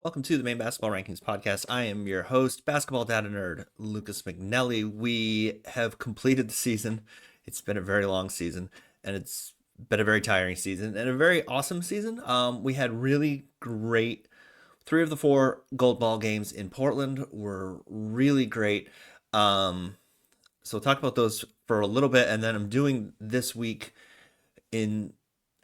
Welcome to the Main Basketball Rankings podcast. I am your host, basketball data nerd, Lucas McNelly. We have completed the season. It's been a very long season, and it's been a very tiring season and a very awesome season. We had really great 3 of the 4 gold ball games in Portland were really great. So we'll talk about those for a little bit, and then I'm doing this week in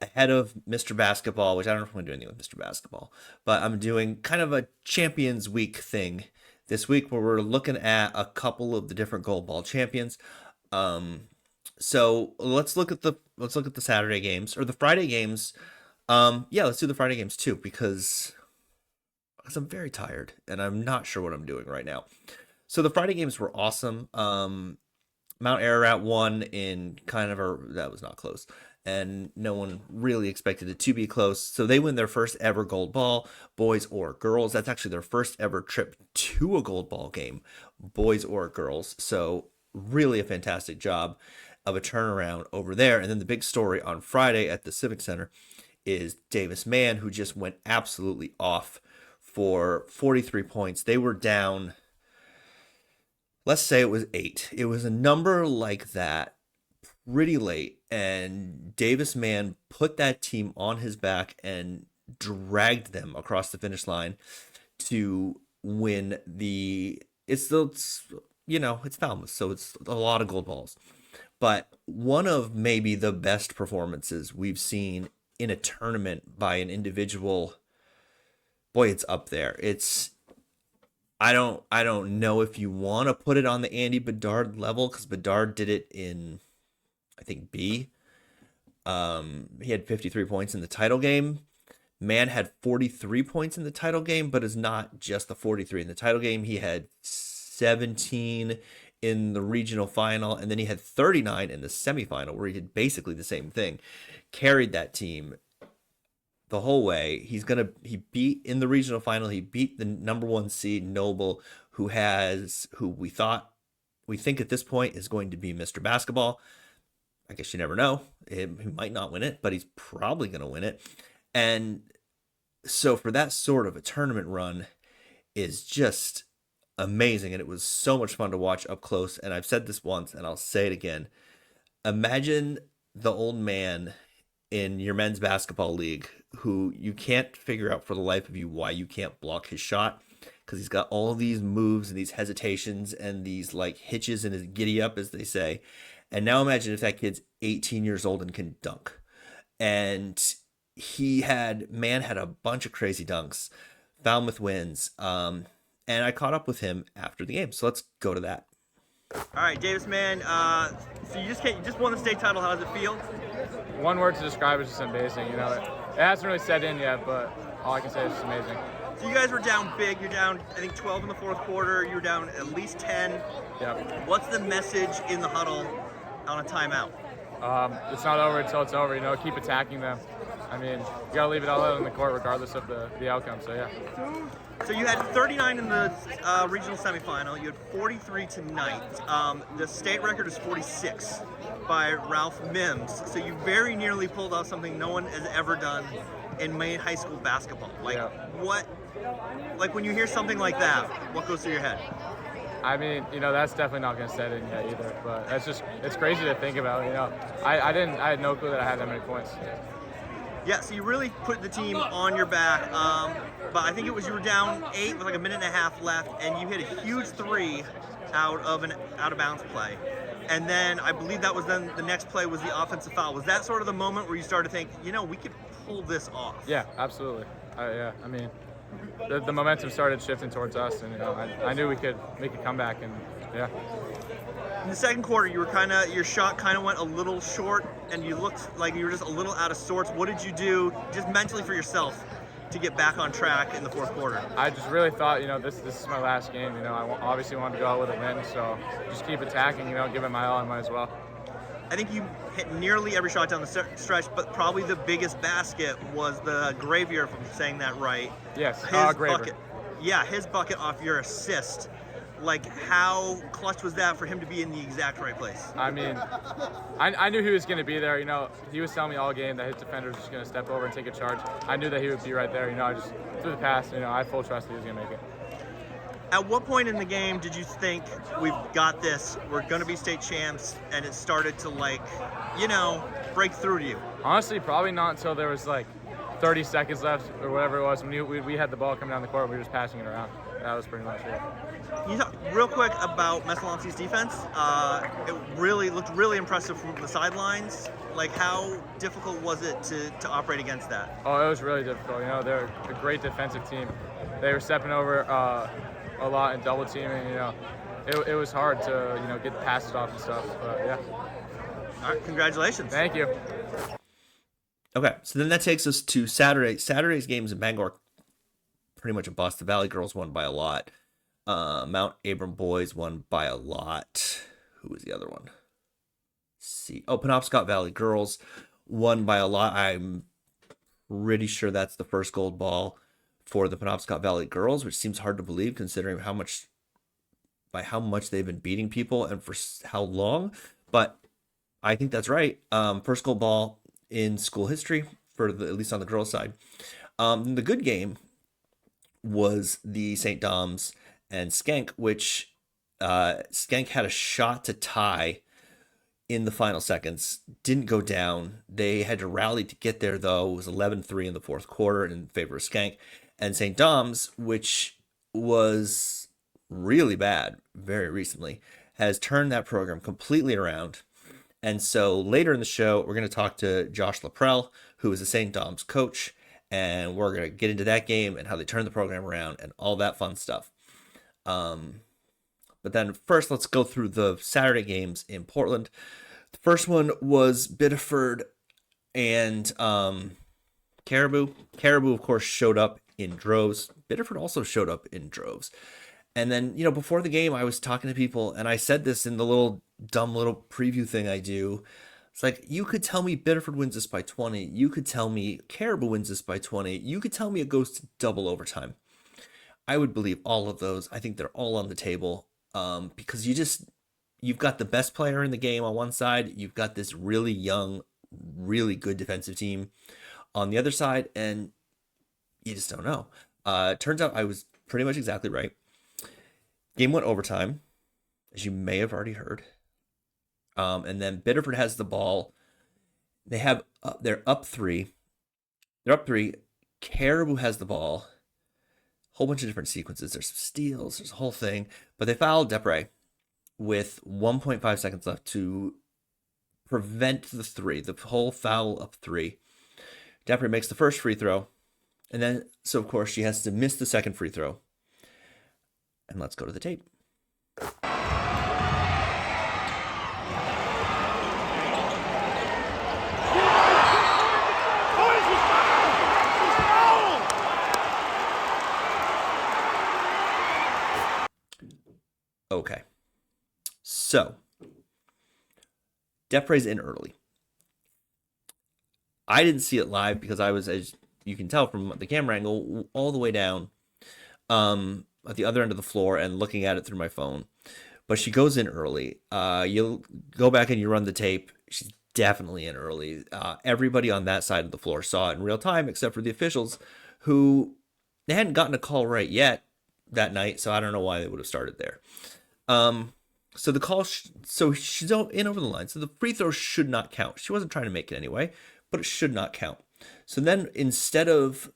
ahead of Mr. Basketball, which I don't know if I'm going to do anything with Mr. Basketball, but I'm doing kind of a Champions Week thing this week where we're looking at a couple of the different gold ball champions. So let's look at the Saturday games or the Friday games. Let's do the Friday games too because I'm very tired and I'm not sure what I'm doing right now. So the Friday games were awesome. Mount Ararat won in that was not close, and no one really expected it to be close. So they win their first ever gold ball, boys or girls. That's actually their first ever trip to a gold ball game, boys or girls. So really a fantastic job of a turnaround over there. And then the big story on Friday at the Civic Center is Davis Mann, who just went absolutely off for 43 points. They were down, let's say it was 8. It was a number like that pretty late, and Davis Mann put that team on his back and dragged them across the finish line to win it's Falmouth, so it's a lot of gold balls. But one of maybe the best performances we've seen in a tournament by an individual, boy, it's up there. I don't know if you want to put it on the Andy Bedard level because Bedard did it in, I think, B. He had 53 points in the title game. Mann had 43 points in the title game, but it's not just the 43 in the title game. He had 17 in the regional final, and then he had 39 in the semifinal, where he did basically the same thing. Carried that team the whole way. He beat in the regional final. He beat the number 1 seed Noble, who we think at this point is going to be Mr. Basketball. I guess you never know. He might not win it, but he's probably going to win it. And so for that sort of a tournament run is just amazing. And it was so much fun to watch up close. And I've said this once and I'll say it again. Imagine the old man in your men's basketball league who you can't figure out for the life of you why you can't block his shot, because he's got all these moves and these hesitations and these like hitches in his giddy up, as they say. And now imagine if that kid's 18 years old and can dunk. And Mann had a bunch of crazy dunks. Falmouth wins. And I caught up with him after the game. So let's go to that. All right, Davis Mann. So you just won the state title. How does it feel? One word to describe it is just amazing. It hasn't really set in yet, but all I can say is just amazing. So you guys were down big. You're down, I think, 12 in the fourth quarter. You were down at least 10. Yep. What's the message in the huddle on a timeout? It's not over until it's over. Keep attacking them. I mean, you got to leave it all out on the court regardless of the outcome. So, yeah. So you had 39 in the regional semifinal. You had 43 tonight. The state record is 46 by Ralph Mims. So you very nearly pulled off something no one has ever done in Maine high school basketball. When you hear something like that, what goes through your head? I mean, that's definitely not going to set in yet either. But it's crazy to think about. I had no clue that I had that many points. Yeah, so you really put the team on your back. But I think you were down 8 with like a minute and a half left, and you hit a huge 3 out of bounds play. And then I believe that was then the next play was the offensive foul. Was that sort of the moment where you started to think, we could pull this off? Yeah, absolutely. I mean, the momentum started shifting towards us, and I knew we could make a comeback, and yeah. In the second quarter, your shot kind of went a little short, and you looked like you were just a little out of sorts. What did you do, just mentally for yourself, to get back on track in the fourth quarter? I just really thought, this is my last game. I obviously wanted to go out with a win, so just keep attacking. Give it my all. I might as well. I think you hit nearly every shot down the stretch, but probably the biggest basket was the Gravier, if I'm saying that right. Yes, his Gravier. bucket. Yeah, his bucket off your assist Like, how clutch was that for him to be in the exact right place? I mean, I knew he was going to be there. You know, he was telling me all game that his defender was just going to step over and take a charge. I knew that he would be right there. You know, I just threw the pass. You know, I had full trust that he was going to make it. At what point in the game did you think, we've got this, we're going to be state champs, and it started to, like, you know, break through to you? Honestly, probably not until there was like 30 seconds left or whatever it was. We had the ball coming down the court. We were just passing it around. That was pretty much it. Can you talk real quick about Messalonski's defense? It really looked really impressive from the sidelines. Like, how difficult was it to operate against that? Oh, it was really difficult. You know, they're a great defensive team. They were stepping over a lot and double teaming. You know, it was hard to, you know, get passes off and stuff. But yeah. All right, congratulations. Thank you. Okay, so then that takes us to Saturday. Saturday's games in Bangor, pretty much a bust. The Valley girls won by a lot. Mount Abram boys won by a lot. Who was the other one? Let's see. Oh, Penobscot Valley girls won by a lot. I'm pretty sure that's the first gold ball for the Penobscot Valley girls, which seems hard to believe considering how much they've been beating people and for how long. But I think that's right. First gold ball in school history for at least on the girls' side. The good game was the St. Dom's and Skank, which Skank had a shot to tie in the final seconds, didn't go down. They had to rally to get there, though. It was 11-3 in the fourth quarter in favor of Skank. And St. Dom's, which was really bad very recently, has turned that program completely around. And so later in the show, we're going to talk to Josh LaPrell, who is the St. Dom's coach, and we're going to get into that game and how they turned the program around and all that fun stuff. But then first, let's go through the Saturday games in Portland. The first one was Biddeford and Caribou. Caribou, of course, showed up in droves. Biddeford also showed up in droves. And then, you know, before the game, I was talking to people, and I said this in the little dumb little preview thing I do. It's like, you could tell me Biddeford wins this by 20. You could tell me Caribou wins this by 20. You could tell me it goes to double overtime. I would believe all of those. I think they're all on the table because you've got the best player in the game on one side. You've got this really young, really good defensive team on the other side, and you just don't know. Turns out I was pretty much exactly right. Game went overtime, as you may have already heard. And then Biddeford has the ball. They're up 3. They're up 3. Caribou has the ball. Whole bunch of different sequences. There's some steals. There's a whole thing. But they fouled Depre with 1.5 seconds left to prevent the 3. The whole foul up 3. Depre makes the first free throw. And then, so of course, she has to miss the second free throw. And let's go to the tape. Okay. So, Depre's in early. I didn't see it live because I was, as you can tell from the camera angle, all the way down at the other end of the floor and looking at it through my phone. But she goes in early. You'll go back and you run the tape. She's definitely in early. Everybody on that side of the floor saw it in real time except for the officials who they hadn't gotten a call right yet that night, so I don't know why they would have started there. So the call, so she's in over the line. So the free throw should not count. She wasn't trying to make it anyway, but it should not count. So then instead of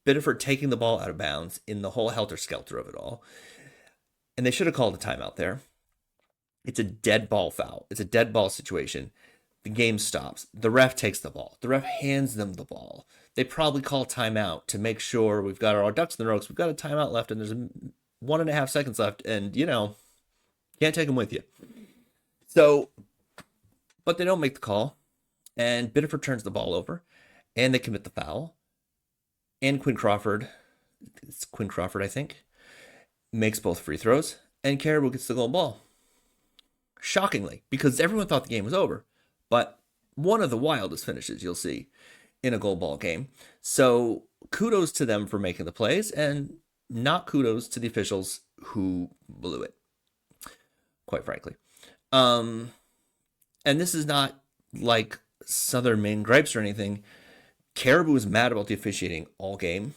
Biddeford taking the ball out of bounds in the whole helter-skelter of it all, and they should have called a timeout there. It's a dead ball foul. It's a dead ball situation. The game stops. The ref takes the ball. The ref hands them the ball. They probably call timeout to make sure we've got our ducks in the row. We've got a timeout left, and there's 1.5 seconds left, and, you know, can't take them with you. So, but they don't make the call, and Biddeford turns the ball over, and they commit the foul. And Quinn Crawford, I think, makes both free throws, and Caribou gets the gold ball. Shockingly, because everyone thought the game was over. But one of the wildest finishes you'll see in a gold ball game. So kudos to them for making the plays, and not kudos to the officials who blew it. quite frankly. And this is not like Southern Maine gripes or anything. Caribou was mad about the officiating all game.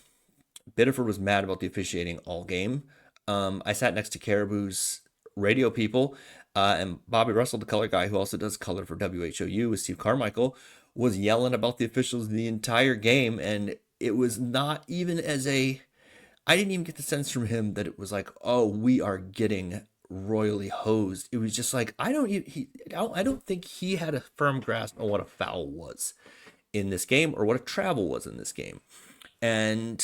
Biddeford was mad about the officiating all game. I sat next to Caribou's radio people, and Bobby Russell, the color guy who also does color for WHOU with Steve Carmichael, was yelling about the officials the entire game. And it was not even I didn't even get the sense from him that it was like, oh, we are getting royally hosed. It was just like, I don't think he had a firm grasp on what a foul was in this game or what a travel was in this game. And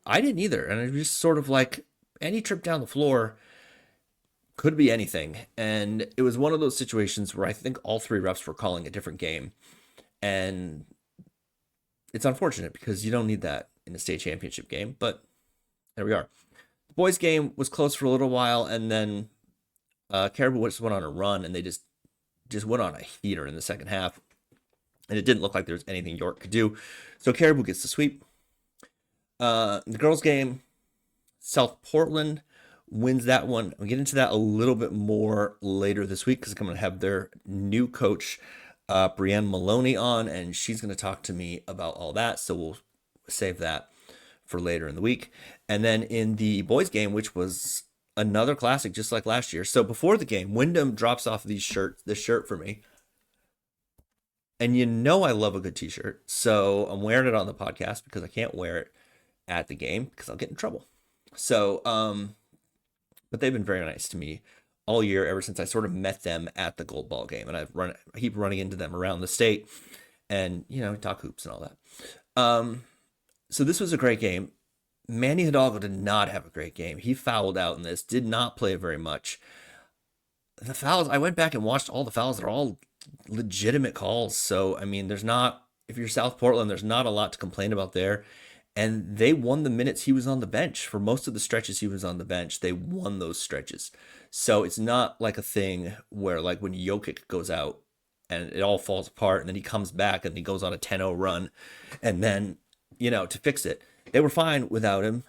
I didn't either. And it was just sort of like any trip down the floor could be anything. And it was one of those situations where I think all three refs were calling a different game. And it's unfortunate because you don't need that in a state championship game. But there we are. The boys' game was close for a little while. And then Caribou just went on a run. And they just went on a heater in the second half. And it didn't look like there was anything York could do. So Caribou gets the sweep. The girls' game, South Portland wins that one. I'll get into that a little bit more later this week because I'm going to have their new coach, Brienne Maloney, on, and she's going to talk to me about all that. So we'll save that for later in the week. And then in the boys' game, which was another classic just like last year. So before the game, Wyndham drops off this shirt for me. And you know I love a good t-shirt. So I'm wearing it on the podcast because I can't wear it at the game because I'll get in trouble. So, but they've been very nice to me all year ever since I sort of met them at the Gold Ball game. And I keep running into them around the state and, talk hoops and all that. So this was a great game. Manny Hidalgo did not have a great game. He fouled out in this, did not play very much. The fouls, I went back and watched all the fouls. They're all legitimate calls. So, I mean, if you're South Portland, there's not a lot to complain about there. And they won the minutes he was on the bench. For most of the stretches he was on the bench, they won those stretches. So it's not like a thing where like when Jokic goes out and it all falls apart and then he comes back and he goes on a 10-0 run and then, to fix it. They were fine without him.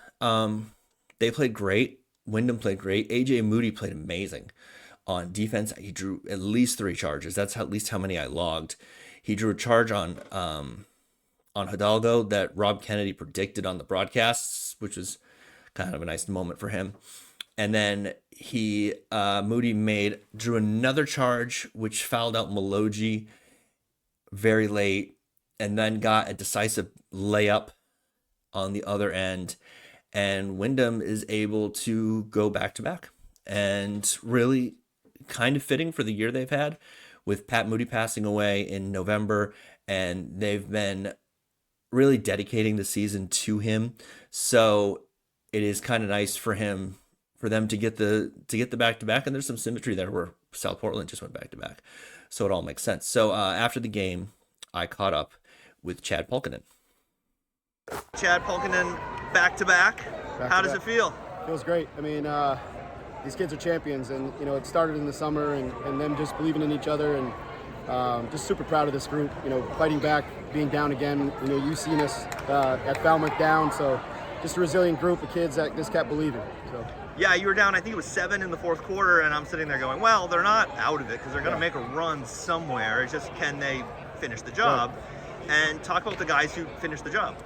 They played great. Wyndham played great. AJ Moody played amazing. On defense, he drew at least 3 charges. That's at least how many I logged. He drew a charge on Hidalgo that Rob Kennedy predicted on the broadcasts, which was kind of a nice moment for him. And then Moody drew another charge, which fouled out Meloji very late, and then got a decisive layup on the other end. And Wyndham is able to go back-to-back. And really kind of fitting for the year they've had with Pat Moody passing away in November, and they've been really dedicating the season to him. So it is kind of nice for them to get the back-to-back, and there's some symmetry there where South Portland just went back-to-back. So it all makes sense. So after the game, I caught up with Chad Pulkkinen. Chad Pulkkinen, back-to-back. How does it feel? Feels great. I mean, these kids are champions, and it started in the summer, and them just believing in each other, and just super proud of this group. Fighting back, being down again. You've seen us at Falmouth down, so just a resilient group of kids that just kept believing. So. Yeah, you were down, I think it was 7 in the fourth quarter, and I'm sitting there going, well, they're not out of it because they're going to make a run somewhere. It's just, can they finish the job? Right. And talk about the guys who finished the job.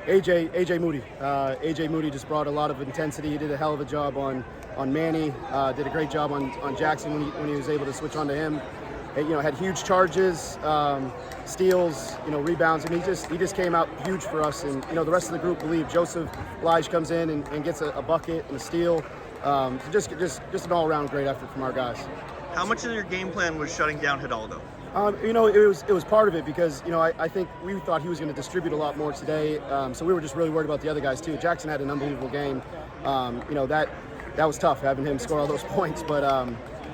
AJ Moody. AJ Moody just brought a lot of intensity. He did a hell of a job on Manny. Did a great job on Jackson when he was able to switch on to him. Had huge charges, steals, rebounds. I mean, he just came out huge for us. And the rest of the group believed. Joseph Lige comes in and gets a bucket and a steal. So just an all-around great effort from our guys. How much of your game plan was shutting down Hidalgo? It was part of it because, I think we thought he was going to distribute a lot more today. So we were just really worried about the other guys too. Jackson had an unbelievable game. That was tough having him score all those points. But,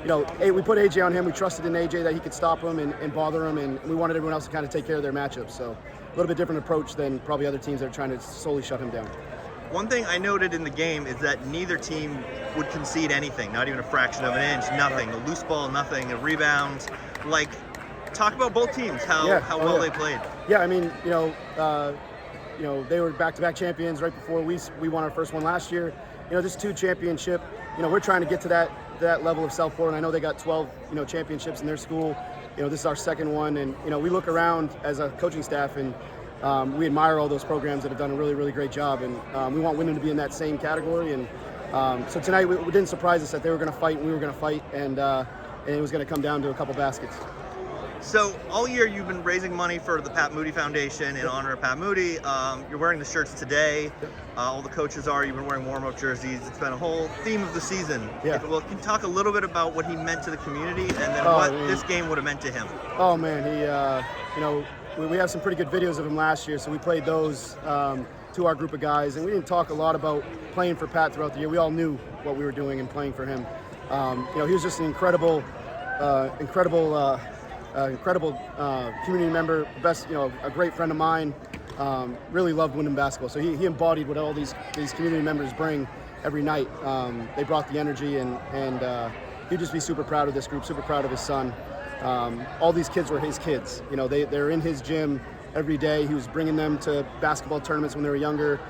we put AJ on him. We trusted in AJ that he could stop him and bother him. And we wanted everyone else to kind of take care of their matchups. So a little bit different approach than probably other teams that are trying to solely shut him down. One thing I noted in the game is that neither team would concede anything, not even a fraction of an inch, nothing. A loose ball, nothing. A rebound. Talk about both teams, how well they played. Yeah, I mean, they were back-to-back champions right before we won our first one last year. This 2 championship, we're trying to get to that level of self-pouring. I know they got 12 championships in their school. This is our second one, and we look around as a coaching staff, and we admire all those programs that have done a really, really great job, and we want Wyndham to be in that same category. And so tonight, it didn't surprise us that they were going to fight and we were going to fight, and it was going to come down to a couple baskets. So all year you've been raising money for the Pat Moody Foundation in honor of Pat Moody. You're wearing the shirts today. All the coaches are. You've been wearing warm-up jerseys. It's been a whole theme of the season. Yeah. Well, can you talk a little bit about what he meant to the community and then what this game would have meant to him? Oh man, he, we have some pretty good videos of him last year, so we played those to our group of guys, and we didn't talk a lot about playing for Pat throughout the year. We all knew what we were doing and playing for him. He was just an incredible community member, a great friend of mine. Really loved Wyndham basketball. So he embodied what all these community members bring every night. They brought the energy, and he'd just be super proud of this group, super proud of his son. All these kids were his kids. They're in his gym every day. He was bringing them to basketball tournaments when they were younger,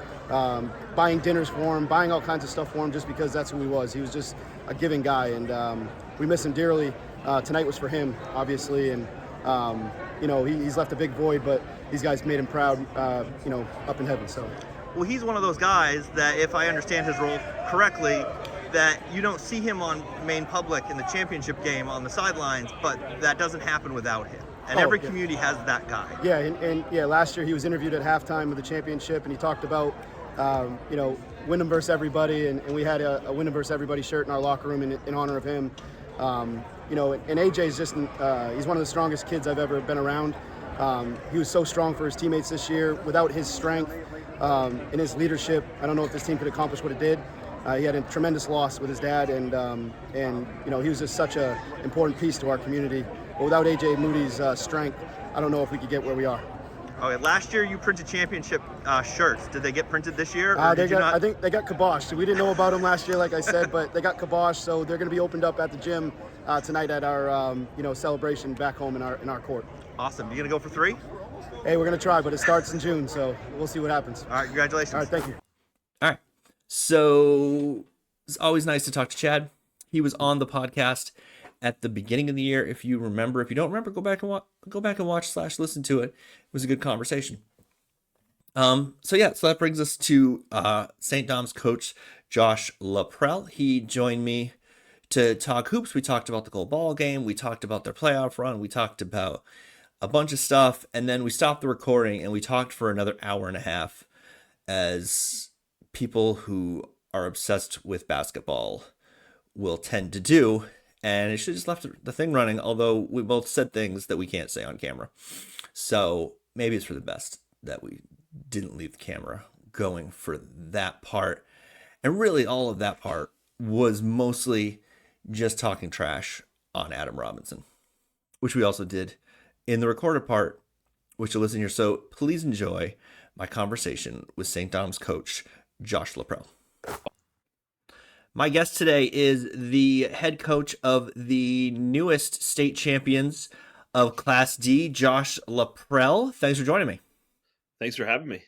buying dinners for him, buying all kinds of stuff for him just because that's who he was. He was just a giving guy, and we miss him dearly. Tonight was for him, obviously, and he's left a big void, but these guys made him proud, up in heaven. So, well, he's one of those guys that, if I understand his role correctly, that you don't see him on main public in the championship game on the sidelines, but that doesn't happen without him. And every community has that guy. Yeah, and last year he was interviewed at halftime of the championship, and he talked about, Wyndham versus everybody, and we had a Wyndham versus everybody shirt in our locker room in honor of him. And AJ's just, he's one of the strongest kids I've ever been around. He was so strong for his teammates this year. Without his strength and his leadership, I don't know if this team could accomplish what it did. He had a tremendous loss with his dad, and he was just such an important piece to our community. But without AJ Moody's strength, I don't know if we could get where we are. Okay, last year you printed championship shirts. Did they get printed this year? I think they got kiboshed. We didn't know about them last year, like I said, but they got kiboshed, so they're going to be opened up at the gym tonight at our celebration back home in our court. Awesome. You going to go for 3? Hey, we're going to try, but it starts in June, so we'll see what happens. All right, congratulations. All right, thank you. All right. So it's always nice to talk to Chad. He was on the podcast at the beginning of the year. If you remember, if you don't remember, go back and watch / listen to it. It was a good conversation. So that brings us to St. Dom's coach Josh LaPrell. He joined me to talk hoops. We talked about the gold ball game. We talked about their playoff run. We talked about a bunch of stuff, and then we stopped the recording and we talked for another hour and a half, as people who are obsessed with basketball will tend to do. And it should just left the thing running, although we both said things that we can't say on camera. So maybe it's for the best that we didn't leave the camera going for that part. And really all of that part was mostly just talking trash on Adam Robinson, which we also did in the recorded part, which you'll listen here. So please enjoy my conversation with St. Dom's coach, Josh LaPrell. My guest today is the head coach of the newest state champions of Class D, Josh LaPrell. Thanks for joining me. Thanks for having me.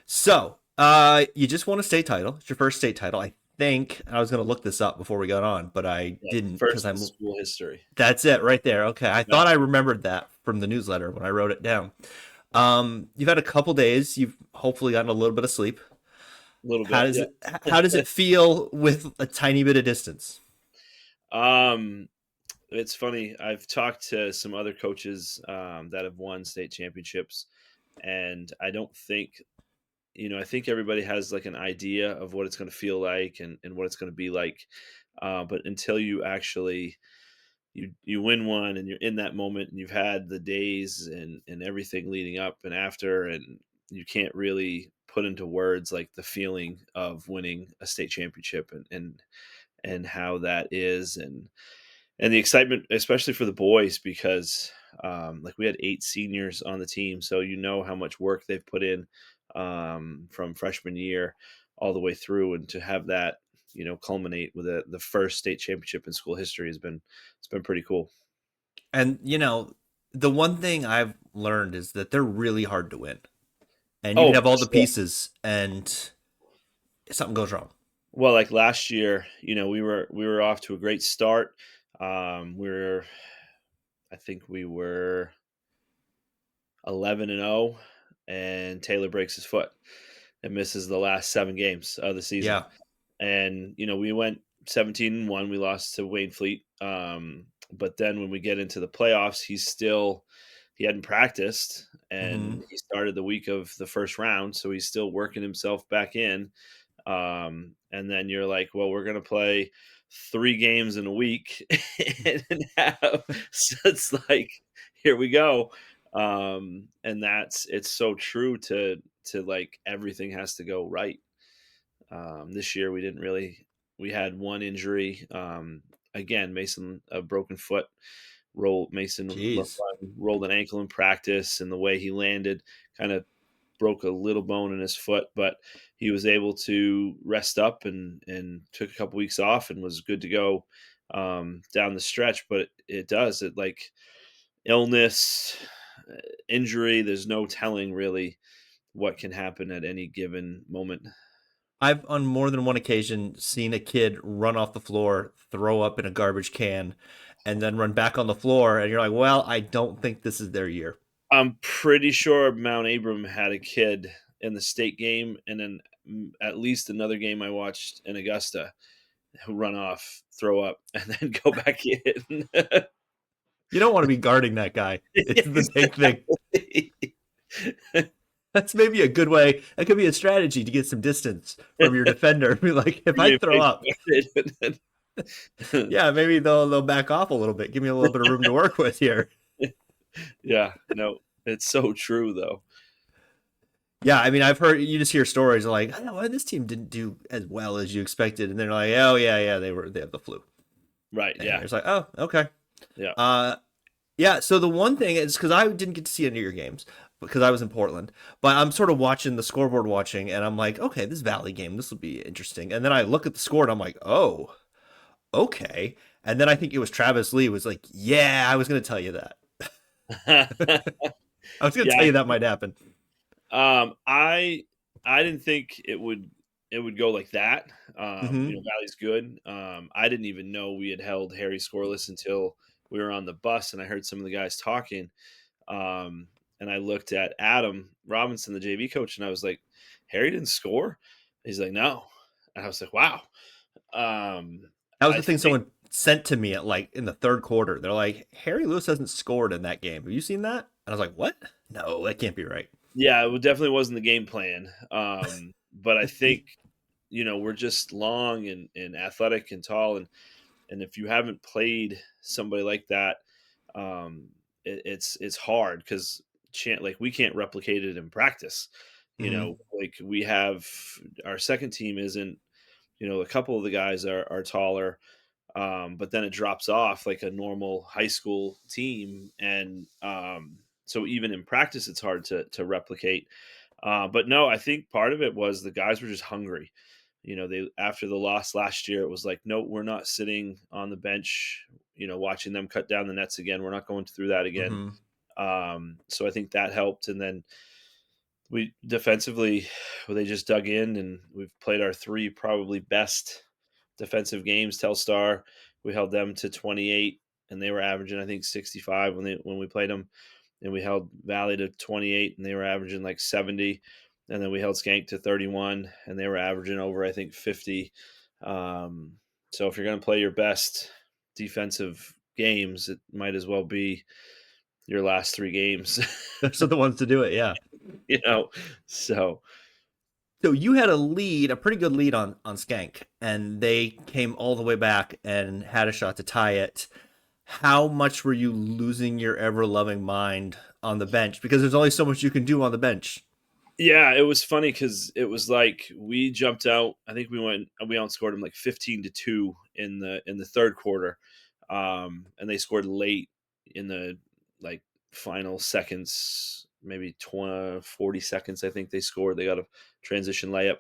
So, you just won a state title. It's your first state title. I think I was going to look this up before we got on, but I didn't. First in school history. That's it right there. Okay. I thought I remembered that from the newsletter when I wrote it down. You've had a couple days. You've hopefully gotten a little bit of sleep. A little bit. How does it feel with a tiny bit of distance? It's funny. I've talked to some other coaches that have won state championships, and I don't think, I think everybody has like an idea of what it's going to feel like and what it's going to be like. But until you actually you win one and you're in that moment and you've had the days and everything leading up and after, and you can't really put into words like the feeling of winning a state championship and how that is, and the excitement, especially for the boys, because like we had 8 seniors on the team, so how much work they've put in from freshman year all the way through, and to have that culminate with the first state championship in school history it's been pretty cool. And the one thing I've learned is that they're really hard to win. And you can have all the pieces, and something goes wrong. Well, like last year, we were off to a great start. I think we were 11-0, and Taylor breaks his foot and misses the last 7 games of the season. Yeah. And we went 17-1. We lost to Wayne Fleet. But then when we get into the playoffs, he hadn't practiced, Hmm. and he started the week of the first round, so he's still working himself back in. And then you're like, well, we're gonna play 3 games in a week, and have, so it's like, here we go. And it's so true to like everything has to go right. This year we didn't really. We had one injury. Again, Mason, a broken foot. Jeez. Rolled an ankle in practice, and the way he landed kind of broke a little bone in his foot, but he was able to rest up and took a couple weeks off and was good to go down the stretch. But it does it like illness, injury. There's no telling really what can happen at any given moment. I've on more than one occasion seen a kid run off the floor, throw up in a garbage can, and then run back on the floor, and you're like, well, I don't think this is their year. I'm pretty sure Mount Abram had a kid in the state game, and then at least another game I watched in Augusta who run off, throw up, and then go back in. You don't want to be guarding that guy. It's the big thing. Exactly. That's maybe a good way. That could be a strategy to get some distance from your defender. Be like, if I You throw face up, guarded. yeah, maybe they'll back off a little bit. Give me a little bit of room to work with here. Yeah, no, it's so true though. Yeah, I mean, I've heard you just hear stories like, oh, well, this team didn't do as well as you expected, and they're like, oh yeah, they have the flu, Right, and yeah, it's like, oh, okay. yeah. Uh, yeah. So the one thing is because I didn't get to see any of your games because I was in Portland, but I'm sort of watching the scoreboard watching, and I'm like, okay, this Valley game, this will be interesting. And then I look at the score, and I'm like, oh, okay. And then I think it was Travis Lee was like, yeah, I was going to tell you that. I was going to tell Yeah, you that might happen. I didn't think it would go like that. Hmm. Valley's good. I didn't even know we had held Harry scoreless until we were on the bus, and I heard some of the guys talking. Um, and I looked at Adam Robinson, the JV coach, and I was like, "Harry didn't score." He's like, "No," and I was like, "Wow." That was I the thing think, someone sent to me at like in the third quarter. They're like, Harry Lewis hasn't scored in that game. Have you seen that? And I was like, what? No, that can't be right. yeah, it definitely wasn't the game plan. But I think we're just long and athletic and tall, and if you haven't played somebody like that, um, it's hard because like we can't replicate it in practice. Hmm. Like we have our second team isn't. A couple of the guys are taller, but then it drops off like a normal high school team, and so even in practice, it's hard to replicate. But no, I think part of it was the guys were just hungry. They after the loss last year, it was like, no, we're not sitting on the bench, watching them cut down the nets again. We're not going through that again. Hmm. So I think that helped. And then we defensively, well, they just dug in, and we've played our 3 probably best defensive games. Telstar, we held them to 28, and they were averaging I think 65 when we played them, and we held Valley to 28, and they were averaging like 70, and then we held Skank to 31, and they were averaging over I think 50. Um, so if you're going to play your best defensive games, it might as well be your last 3 games. Those are the ones to do it. Yeah. you know, so So you had a lead, a pretty good lead on Skank, and they came all the way back and had a shot to tie it. How much were you losing your ever loving mind on the bench? Because there's only so much you can do on the bench. yeah, it was funny because it was like we jumped out. I think we outscored them like 15-2 in the third quarter, and they scored late in the like final seconds, maybe 20, 40 seconds. I think they scored. They got a transition layup,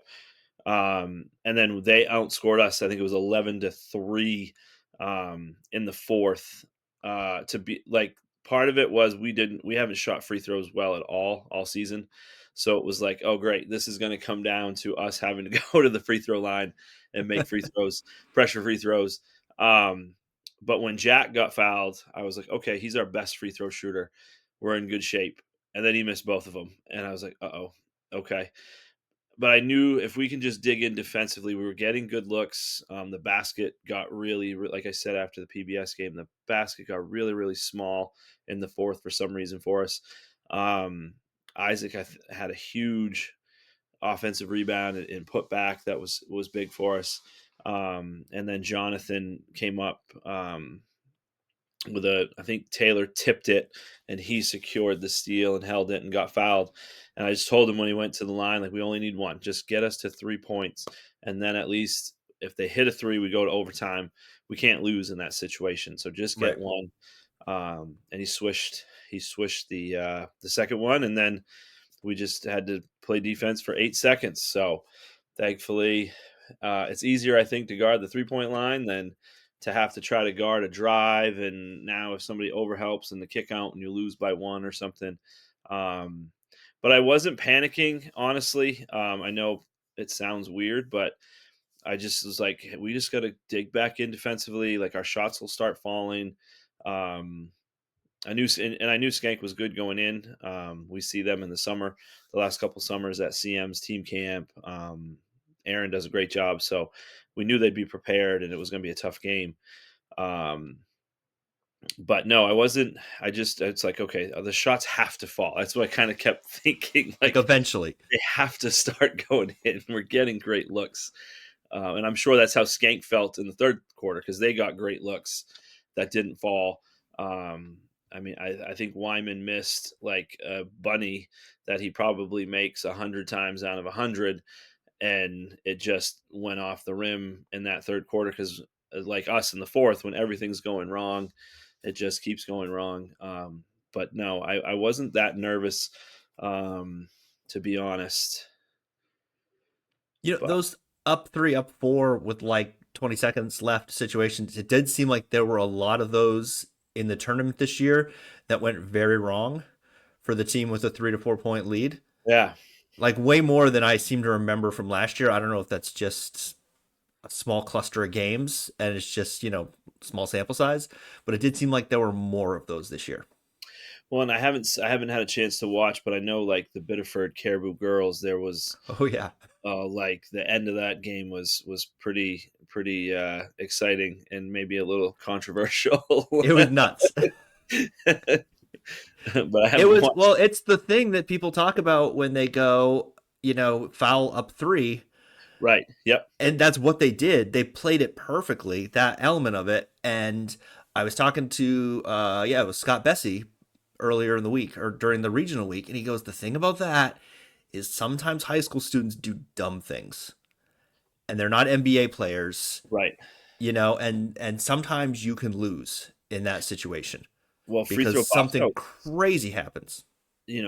and then they outscored us. I think it was 11-3 in the fourth. To be like part of it was we haven't shot free throws well at all season. So it was like, oh great, this is going to come down to us having to go to the free throw line and make free throws, pressure free throws. Um, but when Jack got fouled, I was like, okay, he's our best free throw shooter. We're in good shape. And then he missed both of them, and I was like, uh oh, okay. But I knew if we can just dig in defensively, we were getting good looks. The basket got like I said after the PBS game, the basket got really, really small in the fourth for some reason for us. Um, Isaac had a huge offensive rebound and put back that was big for us. And then Jonathan came up with I think Taylor tipped it and he secured the steal and held it and got fouled. And I just told him when he went to the line, like, we only need one, just get us to 3 points. And then at least if they hit a three, we go to overtime. We can't lose in that situation. So just get Right. one. And he swished the second one. And then we just had to play defense for 8 seconds. So thankfully, it's easier, I think, to guard the 3 point line than to have to try to guard a drive. And now if somebody overhelps in the kick out and you lose by one or something. Um, but I wasn't panicking, honestly. I know it sounds weird, but I just was like, "Hey, we just got to dig back in defensively. Like our shots will start falling. Um, I knew Skank was good going in. We see them in the summer, the last couple summers at CM's team camp. Aaron does a great job, so we knew they'd be prepared, and it was going to be a tough game. Um, but no, I wasn't. It's like, okay, the shots have to fall. That's what I kind of kept thinking. Like Like eventually. they have to start going in. We're getting great looks, and I'm sure that's how Skank felt in the third quarter because they got great looks that didn't fall. I mean, I think Wyman missed like a bunny that he probably makes 100 times out of 100, and it just went off the rim in that third quarter because, like us in the fourth, when everything's going wrong, it just keeps going wrong. But no, I wasn't that nervous, to be honest. But Those up three, up four with like 20 seconds left situations, it did seem like there were a lot of those in the tournament this year that went very wrong for the team with a 3 to 4 point lead. yeah, Like way more than I seem to remember from last year. I don't know if that's just a small cluster of games and it's just, small sample size, but it did seem like there were more of those this year. well, and I haven't had a chance to watch, but I know like the Biddeford Caribou girls, there was Oh, yeah. like the end of that game was pretty exciting and maybe a little controversial. It was nuts. But I It haven't was, watched. well, it's the thing that people talk about when they go, foul up three. Right. Yep. And that's what they did. They played it perfectly, that element of it. And I was talking to, it was Scott Bessie earlier in the week or during the regional week. And he goes, the thing about that is sometimes high school students do dumb things and they're not NBA players, Right. and sometimes you can lose in that situation Well, free throw because box something outs. crazy happens.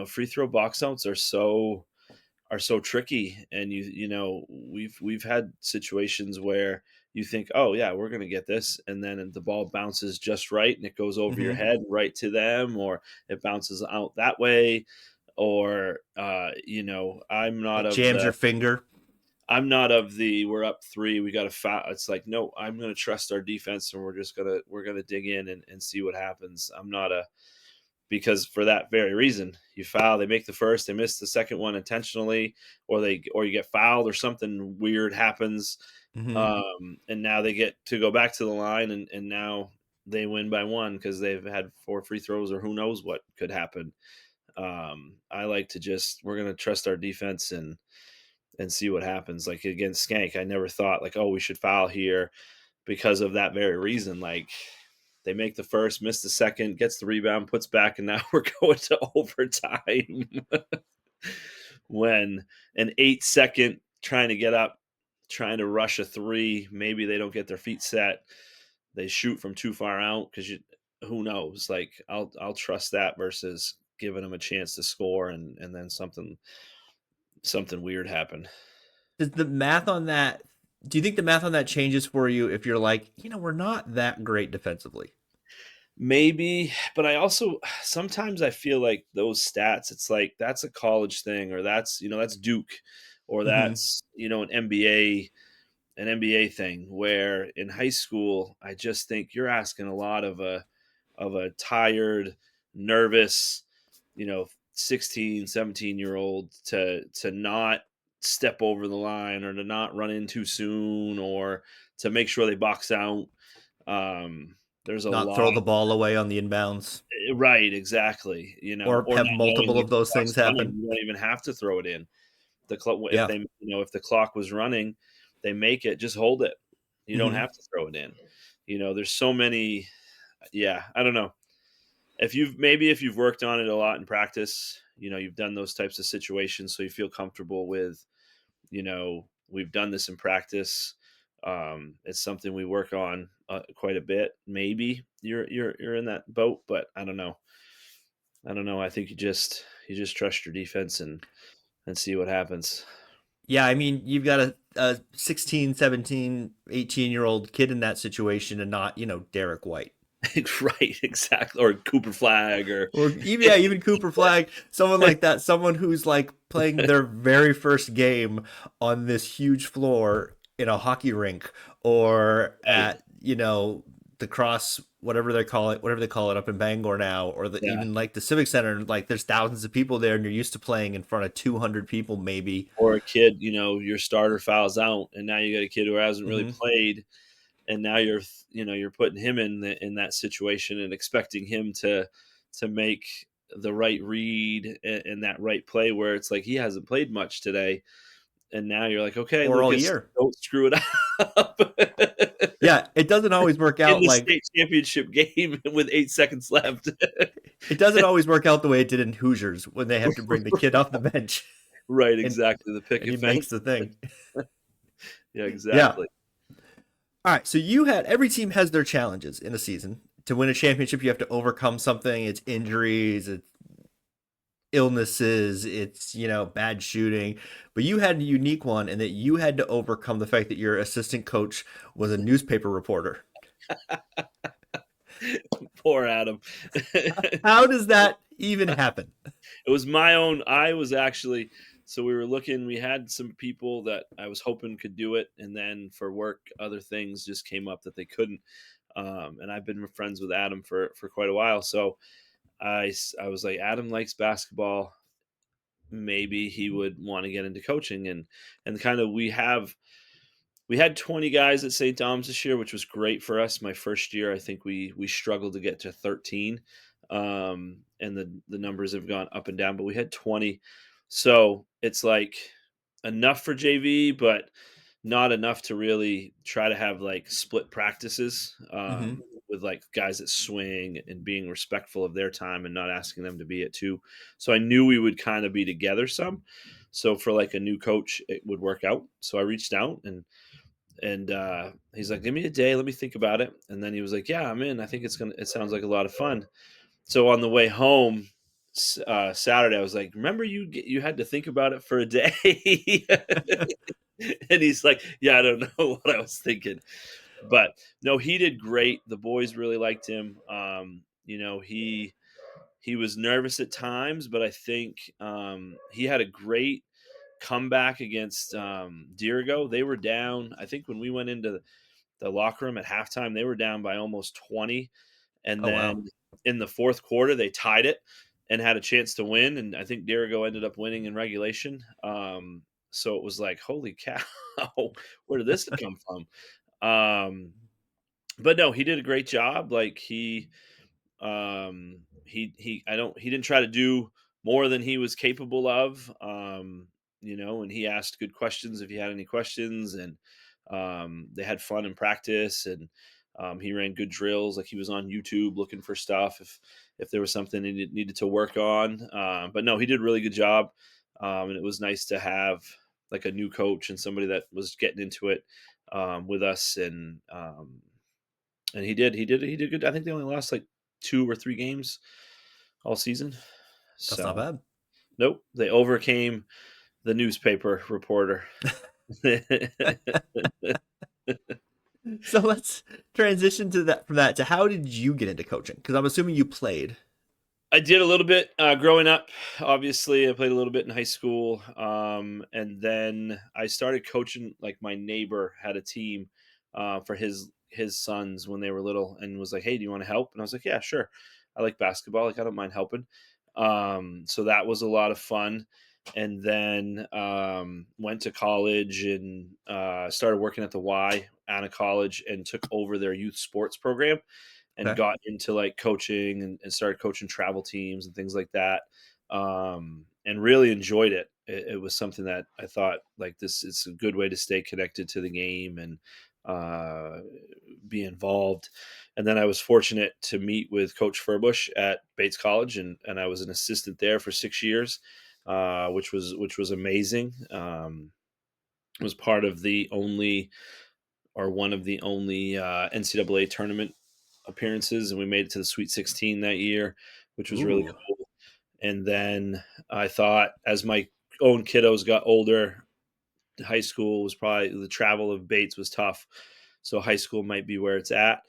Free throw box outs are so tricky, and we've had situations where you think, oh yeah, we're gonna get this, and then the ball bounces just right and it goes over your Hmm. head right to them, or it bounces out that way, or It jams your finger. I'm not of the we're up three, we got to foul. It's like, no, I'm gonna trust our defense, and we're gonna dig in and see what happens. I'm not a because for that very reason, you foul, they make the first, they miss the second one intentionally, or you get fouled or something weird happens, Hmm. and now they get to go back to the line, and now they win by one because they've had four free throws or who knows what could happen. I like to just we're gonna trust our defense and see what happens. Like against Skank, I never thought like, oh, we should foul here because of that very reason. Like they make the first, miss the second, gets the rebound, puts back, and now we're going to overtime. When an 8 second trying to get up, trying to rush a three, maybe they don't get their feet set. They shoot from too far out because who knows? Like I'll trust that versus giving them a chance to score and then something weird happen. Does the math on that, do you think the math on that changes for you if you're like, we're not that great defensively? Maybe, but I also sometimes I feel like those stats, it's like that's a college thing, or that's that's Duke, or Hmm. that's an NBA thing. Where in high school, I just think you're asking a lot of a tired, nervous, 16, 17-year old to not step over the line, or to not run in too soon, or to make sure they box out. Um, there's a Not lot. throw the ball away on the inbounds, Right, exactly. or Or have not knowing multiple if of the those clock's things running, happen. you don't even have to throw it in. The clock, if Yeah. they, if the clock was running, they make it. Just hold it. You don't Hmm. have to throw it in. There's so many. Yeah, I don't know. If you've worked on it a lot in practice, you've done those types of situations, so you feel comfortable with, we've done this in practice. It's something we work on quite a bit. Maybe you're in that boat, but I don't know. I don't know. I think you just trust your defense and see what happens. Yeah, I mean, you've got a 16, 17, 18-year-old kid in that situation, and not, Derek White. Right, exactly. Or Cooper Flag, or Or even, yeah, even Cooper Flag, someone like that, someone who's like playing their very first game on this huge floor in a hockey rink, or right. at, the cross, whatever they call it up in Bangor now, or Yeah. even like the Civic Center, like there's thousands of people there, and you're used to playing in front of 200 people maybe. Or a kid, your starter fouls out, and now you got a kid who hasn't really Hmm. played, and now you're putting him in that situation and expecting him to make the right read, and that right play, where it's like he hasn't played much today, and now you're like, okay, Or all Lucas, year. don't screw it up. Yeah, it doesn't always work In out the like state championship game with 8 seconds left. it doesn't always work out the way it did in Hoosiers when they have to bring the kid off the bench Right, and exactly. The and picket he makes the fence. thing. Yeah, Yeah. exactly. All right. So every team has their challenges in a season. To win a championship, you have to overcome something. It's injuries, it's illnesses, it's, bad shooting. But you had a unique one in that you had to overcome the fact that your assistant coach was a newspaper reporter. Poor Adam. How does that even happen? It was my own. I was actually, so we were looking, we had some people that I was hoping could do it. And then for work, other things just came up that they couldn't. And I've been friends with Adam for quite a while. So I was like, Adam likes basketball. Maybe he would want to get into coaching. And kind of, we had 20 guys at St. Dom's this year, which was great for us. My first year, I think we struggled to get to 13, and the numbers have gone up and down. But we had 20, so it's like enough for JV, but not enough to really try to have like split practices, Hmm. with like guys that swing, and being respectful of their time and not asking them to be at two. So I knew we would kind of be together some. So for like a new coach, it would work out. So I reached out, and he's like, give me a day, let me think about it. And then he was like, yeah, I'm in. I think it sounds like a lot of fun. So on the way home, Saturday, I was like, remember you had to think about it for a day. And he's like, yeah, I don't know what I was thinking. But no, he did great. The boys really liked him. He was nervous at times, but I think he had a great comeback against Dirigo. They were down. I think when we went into the locker room at halftime, they were down by almost 20. And Oh, wow. then in the fourth quarter, they tied it and had a chance to win. And I think Dirigo ended up winning in regulation. So it was like, holy cow, where did this come from? But no, he did a great job. Like he didn't try to do more than he was capable of. And he asked good questions if he had any questions, and they had fun in practice, and he ran good drills. Like he was on YouTube looking for stuff if there was something he needed to work on. But no, he did a really good job. And it was nice to have like a new coach and somebody that was getting into it with us. And he did good. I think they only lost like 2 or 3 games all season. That's not So bad. nope, they overcame the newspaper reporter. So let's transition to that from that to how did you get into coaching? Because I'm assuming you played. I did a little bit growing up. Obviously, I played a little bit in high school, and then I started coaching. Like my neighbor had a team for his sons when they were little, and was like, "Hey, do you want to help?" And I was like, "Yeah, sure. I like basketball. Like I don't mind helping." So that was a lot of fun. And then went to college and started working at the Y out of college and took over their youth sports program and Okay. got into like coaching and started coaching travel teams and things like that. And really enjoyed it. It was something that I thought like this is a good way to stay connected to the game and uh, be involved. And then I was fortunate to meet with Coach Furbush at Bates College, and I was an assistant there for 6 years, which was amazing. Was part of the only or one of the only NCAA tournament appearances, and we made it to the Sweet 16 that year, which was really Ooh. cool. And then I thought, as my own kiddos got older, high school was probably the travel of Bates was tough, so high school might be where it's at.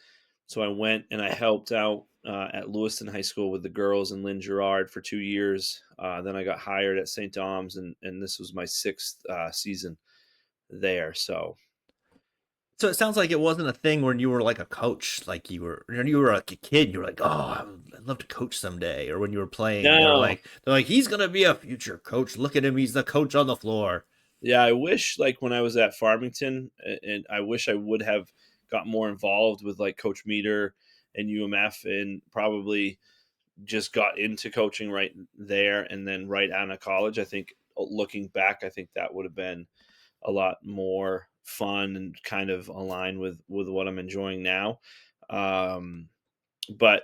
So I went and I helped out at Lewiston High School with the girls and Lynn Gerard for 2 years. Then I got hired at St. Dom's, and this was my sixth season there. So So it sounds like it wasn't a thing when you were like a coach, like when you were like a kid, you were like, "Oh, I'd love to coach someday." Or when you were playing, no, they're like, "He's gonna be a future coach. Look at him, he's the coach on the floor." yeah, I wish like when I was at Farmington, and I wish I would have got more involved with like Coach Meter and UMF, and probably just got into coaching right there and then right out of college. I think looking back, I think that would have been a lot more fun and kind of aligned with what I'm enjoying now. Um, but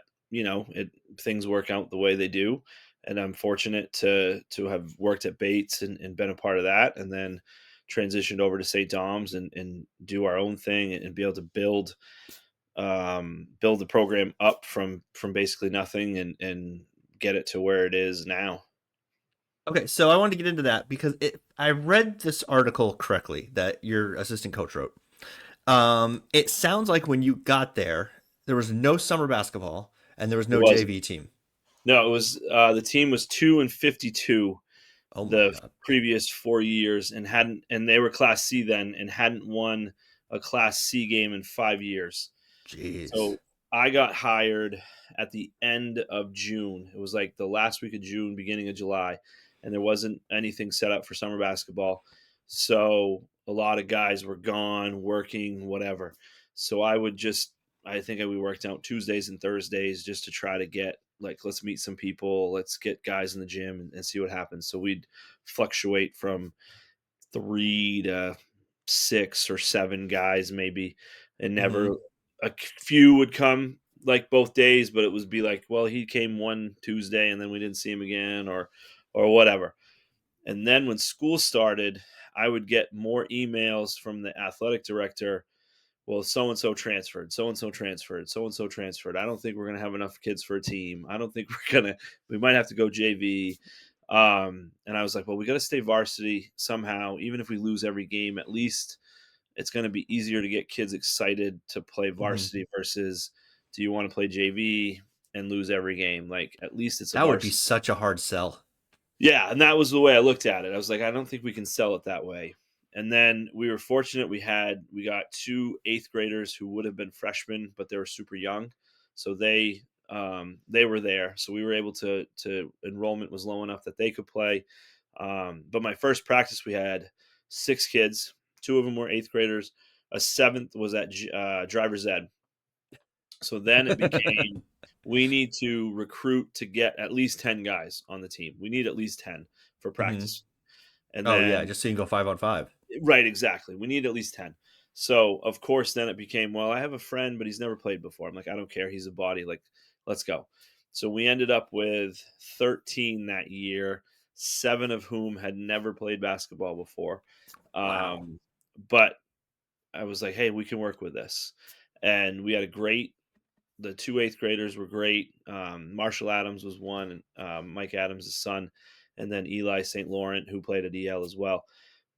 things work out the way they do, and I'm fortunate to have worked at Bates and been a part of that, and then transitioned over to St. Dom's and do our own thing and be able to build the program up from basically nothing and get it to where it is now. Okay, so I wanted to get into that because I read this article correctly that your assistant coach wrote. It sounds like when you got there was no summer basketball and there was It no wasn't. JV team. No, it was the team was 2-52 Oh my the god. previous 4 years and they were Class C then and hadn't won a Class C game in 5 years. Jeez. So I got hired at the end of June. It was like the last week of June, beginning of July, and there wasn't anything set up for summer basketball. So a lot of guys were gone, working, whatever. So I think we worked out Tuesdays and Thursdays just to try to get like, let's meet some people, let's get guys in the gym and see what happens. So we'd fluctuate from 3 to 6 or 7 guys maybe, and Mm-hmm. never a few would come like both days, but it would be like, well, he came one Tuesday and then we didn't see him again or whatever. And then when school started, I would get more emails from the athletic director. Well, so and so transferred, so and so transferred, so and so transferred. I don't think we're gonna have enough kids for a team. I don't think we might have to go JV. And I was like, well, we got to stay varsity somehow, even if we lose every game. At least it's going to be easier to get kids excited to play Mm-hmm. varsity versus do you want to play JV and lose every game? Like at least it's a That would be varsity. such a hard sell. Yeah, and that was the way I looked at it. I was like, I don't think we can sell it that way. And then we were fortunate we got two eighth graders who would have been freshmen, but they were super young, so they were there. So we were able to enrollment was low enough that they could play. But my first practice we had 6 kids. Two of them were eighth graders. A seventh was at driver's ed. So then it became we need to recruit to get at least 10 guys on the team. We need at least 10 for Mm-hmm. practice. And Oh yeah, then just so you can go 5-on-5. right, exactly. We need at least 10. So, of course, then it became, well, I have a friend, but he's never played before. I'm like, I don't care. He's a body. Like, let's go. So we ended up with 13 that year, 7 of whom had never played basketball before. Wow. But I was like, hey, we can work with this. And we had the two eighth graders were great. Marshall Adams was one, Mike Adams' son, and then Eli St. Laurent, who played at EL as well.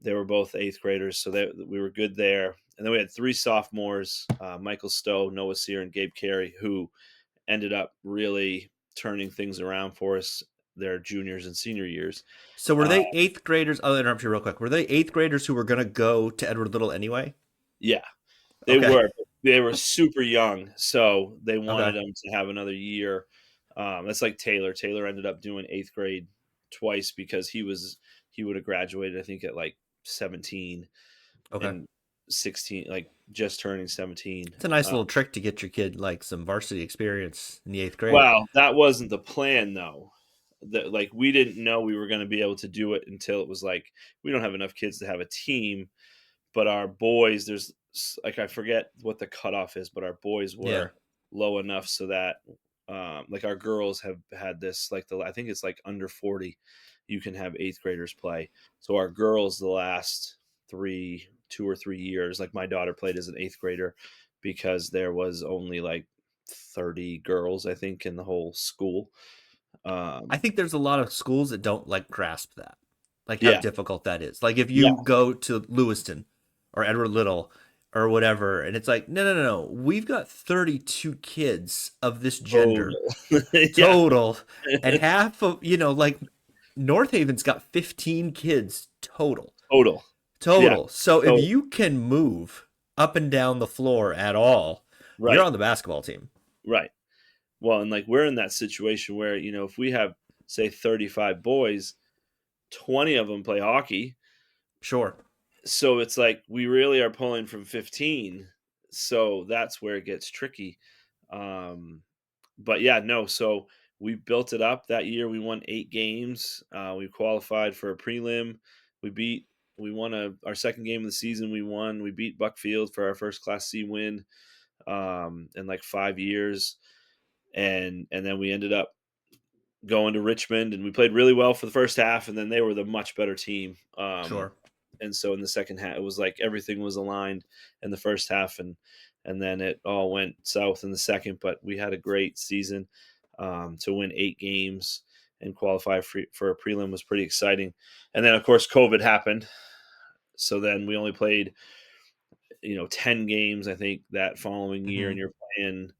They were both eighth graders, so we were good there. And then we had three sophomores: Michael Stowe, Noah Sear, and Gabe Carey, who ended up really turning things around for us their juniors and senior years. So were Uh, they eighth graders? I'll interrupt you real quick. Were they eighth graders who were going to go to Edward Little anyway? yeah, they Okay. were. They were super young, so they wanted Okay. them to have another year. That's like Taylor. Taylor ended up doing eighth grade twice because he would have graduated, I think, at like 17 Okay. and 16, like just turning 17. It's a nice little trick to get your kid like some varsity experience in the eighth grade. Wow, that wasn't the plan though. Like we didn't know we were going to be able to do it until it was like we don't have enough kids to have a team, but our boys, like I forget what the cutoff is, but our boys Yeah. were low enough so that like our girls have had this like I think it's like under 40 you can have eighth graders play. So our girls the last 2 or 3 years, like my daughter played as an eighth grader because there was only like 30 girls I think in the whole school. I think there's a lot of schools that don't like grasp that, like how Yeah, difficult that is. Like if yeah, you go to Lewiston or Edward Little or whatever, and it's like, no, no, no, no, we've got 32 kids of this gender total. Yeah, total, and half of like North Haven's got 15 kids total. total. Yeah, Total. So if so you can move up and down the floor at all, you're right, on the basketball team. right. Well, and like we're in that situation where, if we have say 35 boys, 20 of them play hockey. Sure. So it's like we really are pulling from 15. So that's where it gets tricky. Um, but yeah, no. So we built it up that year. We won 8 games. We qualified for a prelim. We beat. We won our second game of the season. We won. We beat Buckfield for our first Class C win in like 5 years, and then we ended up going to Richmond, and we played really well for the first half, and then they were the much better team. Sure. And so in the second half, it was like everything was aligned in the first half, and then it all went south in the second. But we had a great season. To win 8 games and qualify for a prelim was pretty exciting. And then of course COVID happened, so then we only played 10 games I think that following year, Hmm. and you're playing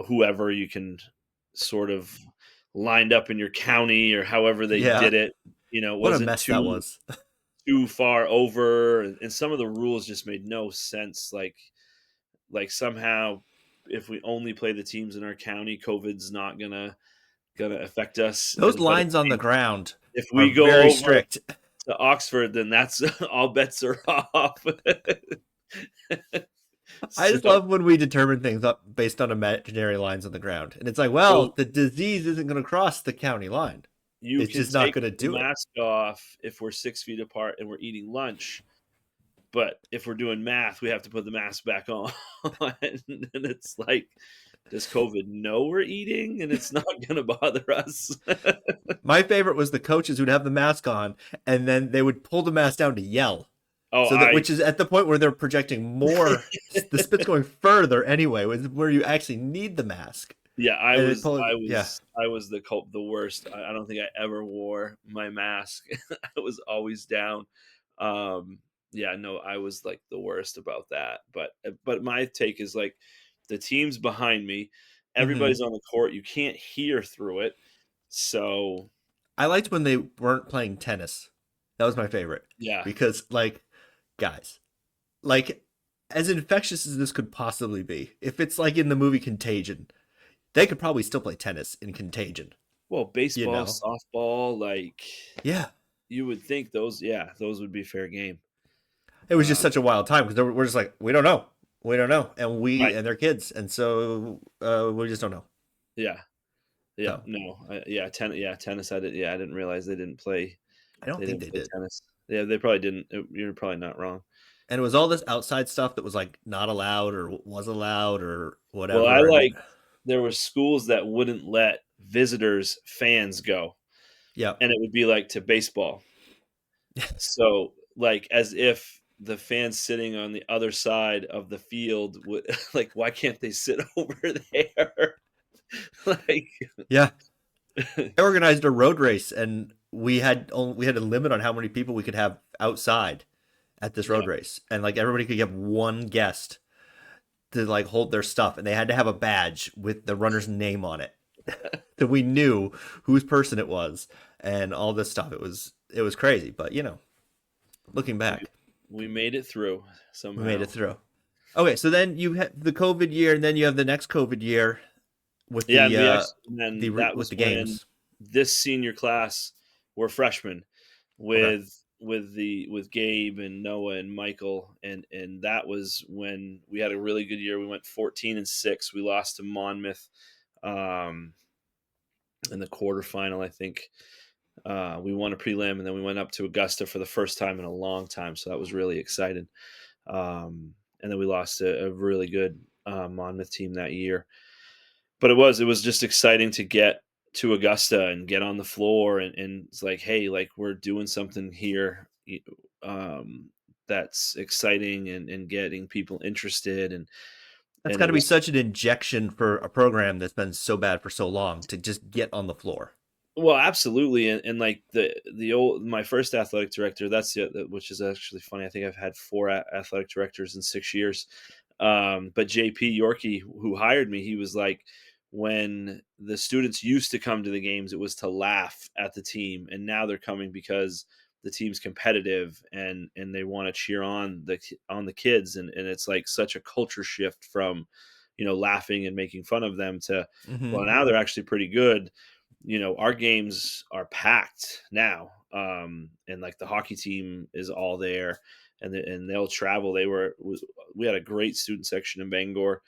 whoever you can sort of lined up in your county or however they Yeah. did it. It What a wasn't mess that too was. too far over, and some of the rules just made no sense. Like somehow, if we only play the teams in our county, COVID's not gonna affect us. Those But lines on the ground if are we go very over strict. to Oxford, then that's all bets are off. I just So love when we determine things up based on imaginary lines on the ground. And it's like, well, well, the disease isn't going to cross the county line. you It's can just not take going to the do it. mask off if we're 6 feet apart and we're eating lunch. But if we're doing math, we have to put the mask back on. And it's like, does COVID know we're eating and it's not going to bother us? My favorite was the coaches who'd have the mask on and then they would pull the mask down to yell. Oh, So that, which is at the point where they're projecting more, the spit's going further anyway, where you actually need the mask. yeah, And they pull it, yeah. I was the worst. I don't think I ever wore my mask. I was always down. Um, yeah, no, I was like the worst about that. But my take is like the team's behind me, Hmm. everybody's on the court. You can't hear through it, so I liked when they weren't playing tennis. That was my favorite yeah. because, like, guys, like, as infectious as this could possibly be, if it's like in the movie Contagion, they could probably still play tennis in Contagion. Well, You baseball, know? softball, like Yeah. you would think those would be fair game. It was just Uh, such a wild time because we're just like, we don't know, right. and they're kids, and so we just don't know. Yeah. Yeah. So No. Tennis. I didn't realize they didn't play. I don't They think didn't they play did. tennis. Yeah, they probably didn't. You're probably not wrong. And it was all this outside stuff that was like not allowed or was allowed or Well, I whatever. And like there were schools that wouldn't let visitors fans go, yeah, and it would be like to baseball. So, like, as if the fans sitting on the other side of the field would like, why can't they sit over there? Like, yeah. I organized a road race, and we had a limit on how many people we could have outside at this Yeah. road race, and like everybody could get one guest to like hold their stuff, and they had to have a badge with the runner's name on it that we knew whose person it was, and all this stuff. It was crazy, but looking We back, we made it through we made it somehow. through. Okay, so then you had the COVID year, and then you have the next COVID year with Yeah, the and we actually, and then that with was the when games. this senior class were freshmen Okay, with Gabe and Noah and Michael, and that was when we had a really good year. We went 14-6. We lost to Monmouth um, in the quarterfinal, I think. We won a prelim, and then we went up to Augusta for the first time in a long time. So that was really exciting. And then we lost a really good Monmouth team that year. But it was just exciting to get to Augusta and get on the floor, and it's like, hey, like we're doing something here, um, that's exciting, and getting people interested, that's and got it to be was. such an injection for a program that's been so bad for so long to just get on the floor. Well, absolutely, and like the old my first athletic director, that's which is actually funny. I think I've had four athletic directors in 6 years. But JP Yorkie, who hired me, he was like, when the students used to come to the games, it was to laugh at the team, and now they're coming because the team's competitive, and they want to cheer on the kids, and it's like such a culture shift from, laughing and making fun of them to, Hmm. well, now they're actually pretty good. Our games are packed now, and like the hockey team is all there, and they'll travel. We had a great student section in Bangor,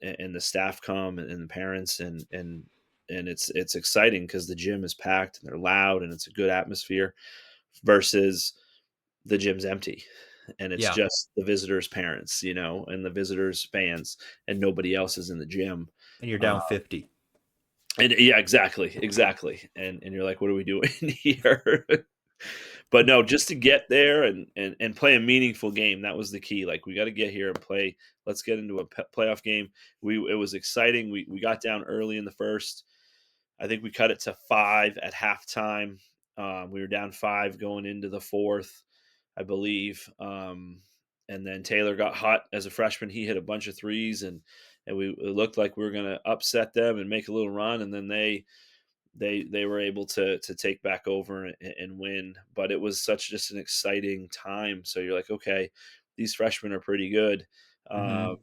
and the staff come, and the parents, and it's exciting because the gym is packed and they're loud and it's a good atmosphere versus the gym's empty and it's Yeah, just the visitors' parents, and the visitors' fans, and nobody else is in the gym. and you're Uh, down 50. and yeah, exactly. And you're like, what are we doing here? But no, just to get there and play a meaningful game, that was the key. Like we got to get here and play. Let's get into a playoff game. It was exciting. We got down early in the first. I think we cut it to 5 at halftime. We were down 5 going into the fourth, I believe. And then Taylor got hot as a freshman. He hit a bunch of threes, and it looked like we were going to upset them and make a little run. And then they were able to take back over and win. But it was just an exciting time. So you're like, okay, these freshmen are pretty good, Hmm. uh,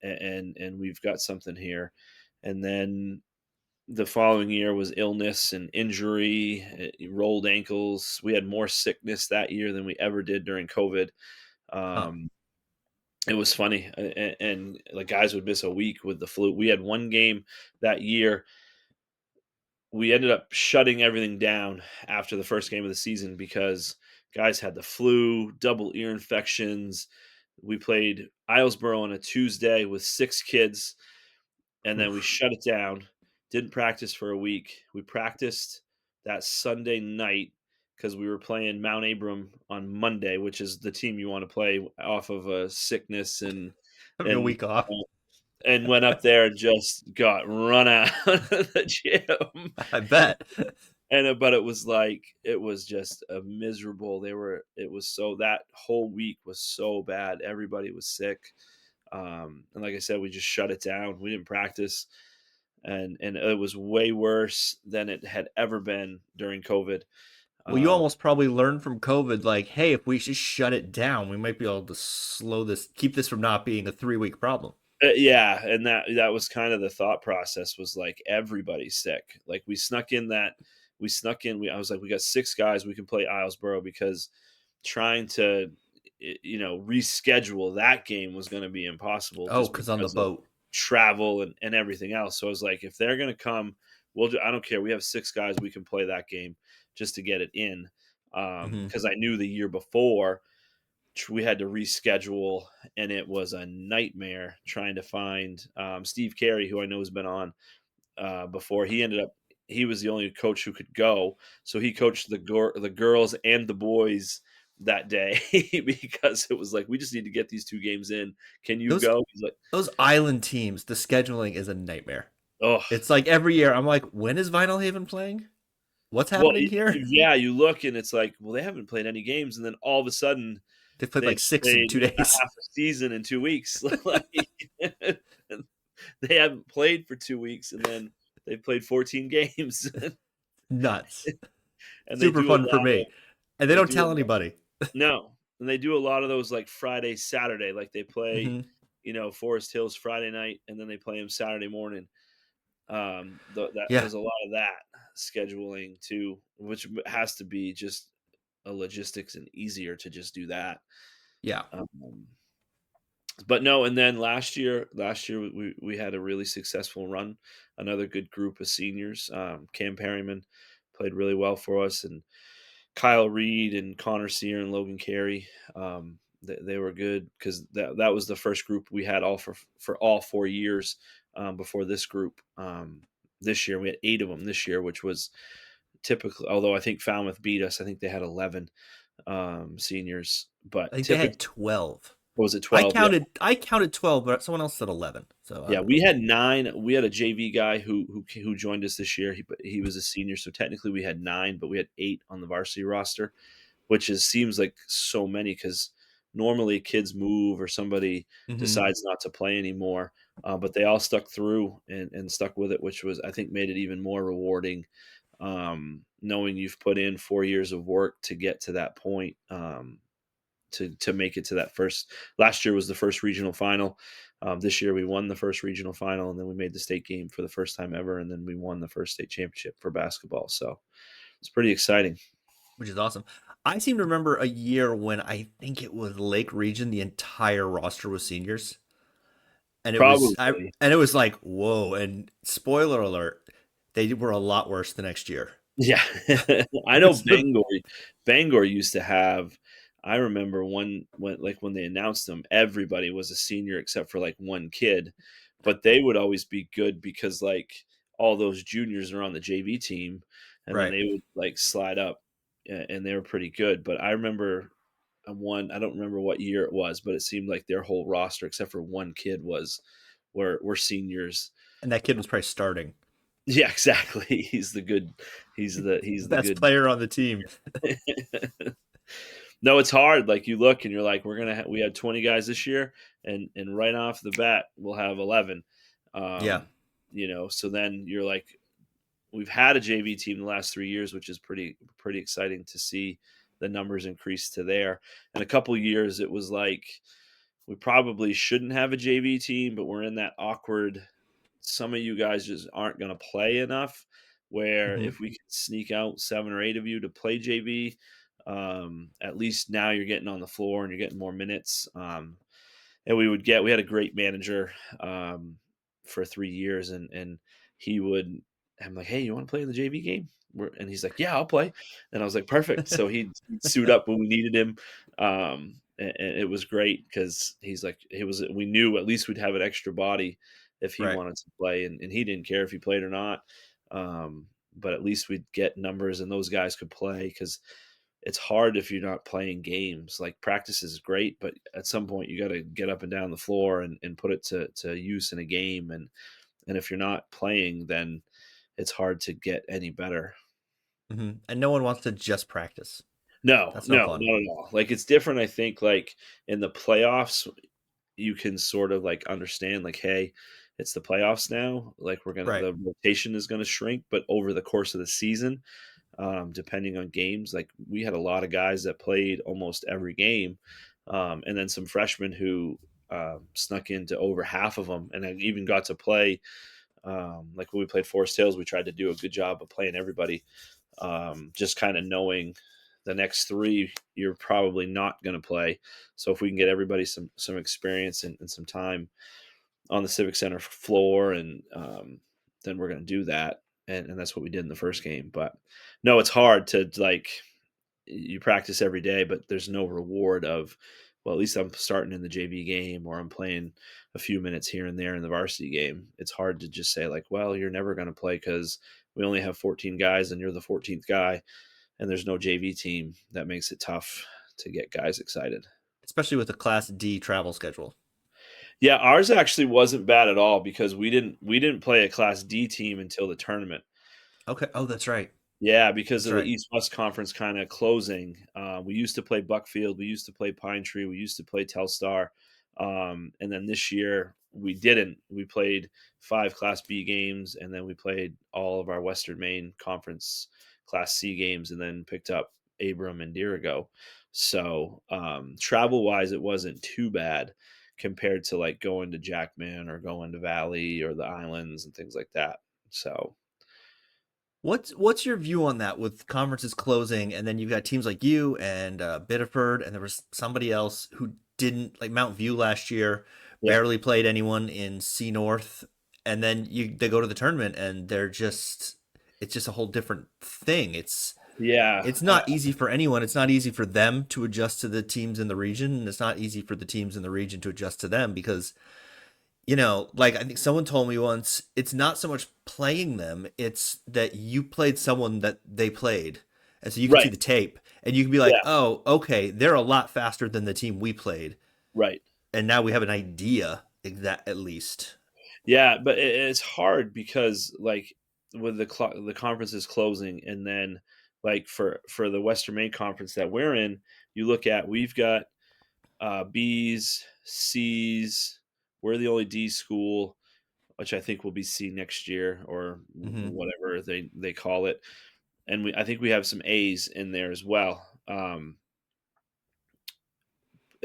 and we've got something here. And then the following year was illness and injury, rolled ankles. We had more sickness that year than we ever did during COVID. Huh. Um, it was funny, and like guys would miss a week with the flu. We had one game that year. We ended up shutting everything down after the first game of the season because guys had the flu, double ear infections. We played Islesboro on a Tuesday with 6 kids, and then we Oof. shut it down. Didn't practice for a week. We practiced that Sunday night because we were playing Mount Abram on Monday, which is the team you want to play off of a sickness Having a and week off. and went up there and just got run out of the gym. I bet. But it was like it was just a miserable. It was so that whole week was so bad. Everybody was sick. And like I said, we just shut it down. We didn't practice, and it was way worse than it had ever been during COVID. Well, you Um, almost probably learned from COVID, like, hey, if we just shut it down, we might be able to keep this from not being a 3-week problem. yeah, and that was kind of the thought process was like everybody's sick. Like we snuck in. I was like, we got 6 guys. We can play Islesboro because trying to reschedule that game was going to be impossible Oh, just because on the because of boat. travel and everything else. So I was like, if they're going to come, I don't care. We have 6 guys. We can play that game just to get it in. Hmm. Because I knew the year before we had to reschedule, and it was a nightmare trying to find Steve Carey, who I know has been on before. He was the only coach who could go, so he coached the girls and the boys that day because it was like we just need to get these 2 games in. Can you Those go? He's like, those island teams, the scheduling is a nightmare. oh, It's like every year, I'm like, when is Vinyl Haven playing? What's Well, happening here? yeah, you look and it's like, well, they haven't played any games, and then all of a sudden They played like they've 6 in played 2 a days. half a season in 2 weeks. Like, they haven't played for 2 weeks, and then they played 14 games, Nuts. and they Super do a fun for lot of me. And they they don't do a tell lot. anybody. No, and they do a lot of those, like, Friday, Saturday, like, they play, Mhm. Forest Hills Friday night, and then they play them Saturday morning. Yeah. There's a lot of that scheduling too, which has to be just a logistics and easier to just do that. Yeah. Um, but no, and then last year we had a really successful run. Another good group of seniors. Cam Perryman played really well for us, and Kyle Reed and Connor Sear and Logan Carey. They were good because that was the first group we had all for all 4 years before this group. This year we had 8 of them this year, which was typically. Although I think Falmouth beat us, I think they had 11 seniors, I but think they had typically 12. was it I 12? Yeah, counted I counted 12, but someone else said 11. So I yeah. don't We know. had 9. We had a JV guy who joined us this year. He was a senior, so technically we had 9, but we had 8 on the varsity roster, which seems like so many because normally kids move or somebody Mhm. decides not to play anymore. But they all stuck through and stuck with it, which was I think made it even more rewarding. Knowing you've put in 4 years of work to get to that point, to make it to that first. Last year was the first regional final. This year we won the first regional final, and then we made the state game for the first time ever, and then we won the first state championship for basketball. So it's pretty exciting. Which is awesome. I seem to remember a year when I think it was Lake Region, the entire roster was seniors. And Probably. it was like, whoa, and spoiler alert, they were a lot worse the next year. Yeah. I know Bangor used to have. I remember when they announced them, everybody was a senior except for, like, one kid, but they would always be good because, like, all those juniors are on the JV team, and then Right. they would, like, slide up, and they were pretty good, but I remember, I don't remember what year it was, but it seemed like their whole roster except for one kid were seniors. And that kid was probably starting. Yeah, exactly. He's the Best good. player on the team. No, it's hard. Like, you look and you're like, we had 20 guys this year, and right off the bat we'll have 11. Yeah. Um, so then you're like, we've had a JV team the last 3 years, which is pretty exciting to see the numbers increase to there. In a couple years, it was like we probably shouldn't have a JV team, but we're in that awkward. Some of you guys just aren't going to play enough. Where Hmm. if we can sneak out 7 or 8 of you to play JV, at least now you're getting on the floor and you're getting more minutes. And we had a great manager for 3 years, and he would. I'm like, hey, you want to play in the JV game? And he's like, yeah, I'll play. And I was like, perfect. So he'd suit up when we needed him. And it was great because he's like, we knew at least we'd have an extra body if he Right. wanted to play, and he didn't care if he played or not. But at least we'd get numbers, and those guys could play because it's hard if you're not playing games. Like, practice is great, but at some point you got to get up and down the floor and put it to use in a game. And if you're not playing, then it's hard to get any better. And no one wants to just practice. No, That's no no, fun. no, no. Like, it's different. I think, like, in the playoffs, you can sort of, like, understand, like, hey, it's the playoffs now. Like, Right. the rotation is gonna shrink, but over the course of the season, depending on games. Like, we had a lot of guys that played almost every game, and then some freshmen who snuck into over half of them, and I even got to play. Like, when we played Forest Hills, we tried to do a good job of playing everybody, just kind of knowing the next 3 you're probably not going to play. So if we can get everybody some experience and some time on the Civic Center floor, and then we're going to do that. And that's what we did in the first game. But no, it's hard to, like, you practice every day, but there's no reward of, well, at least I'm starting in the JV game, or I'm playing a few minutes here and there in the varsity game. It's hard to just say, like, well, you're never going to play because we only have 14 guys and you're the 14th guy, and there's no JV team. That makes it tough to get guys excited. Especially with the Class D travel schedule. Yeah, ours actually wasn't bad at all because we didn't play a Class D team until the tournament. Okay. Oh, that's right. Yeah, because That's of the right. East-West Conference kinda closing, we used to play Buckfield, we used to play Pine Tree, we used to play Telstar, and then this year, we didn't. We played 5 Class B games, and then we played all of our Western Maine Conference Class C games, and then picked up Abram and Dirigo. So, travel-wise, it wasn't too bad compared to, like, going to Jackman or going to Valley or the Islands and things like that. So What's your view on that with conferences closing, and then you've got teams like you and Biddeford, and there was somebody else who didn't, like Mount View last year, yeah. barely played anyone in C North, and then they go to the tournament and it's just a whole different thing. Yeah, It's not easy for anyone. It's not easy for them to adjust to the teams in the region, and it's not easy for the teams in the region to adjust to them because like I think someone told me once, it's not so much playing them, it's that you played someone that they played. And so you can see right. the tape and you can be like, Yeah, oh, okay, they're a lot faster than the team we played. right. And now we have an idea that at least. Yeah, but it's hard because like with the conferences closing, and then like for the Western Maine Conference that we're in, you look at we've got B's, C's. We're the only D school, which I think will be C next year or Hmm. whatever they call it, and I think we have some A's in there as well.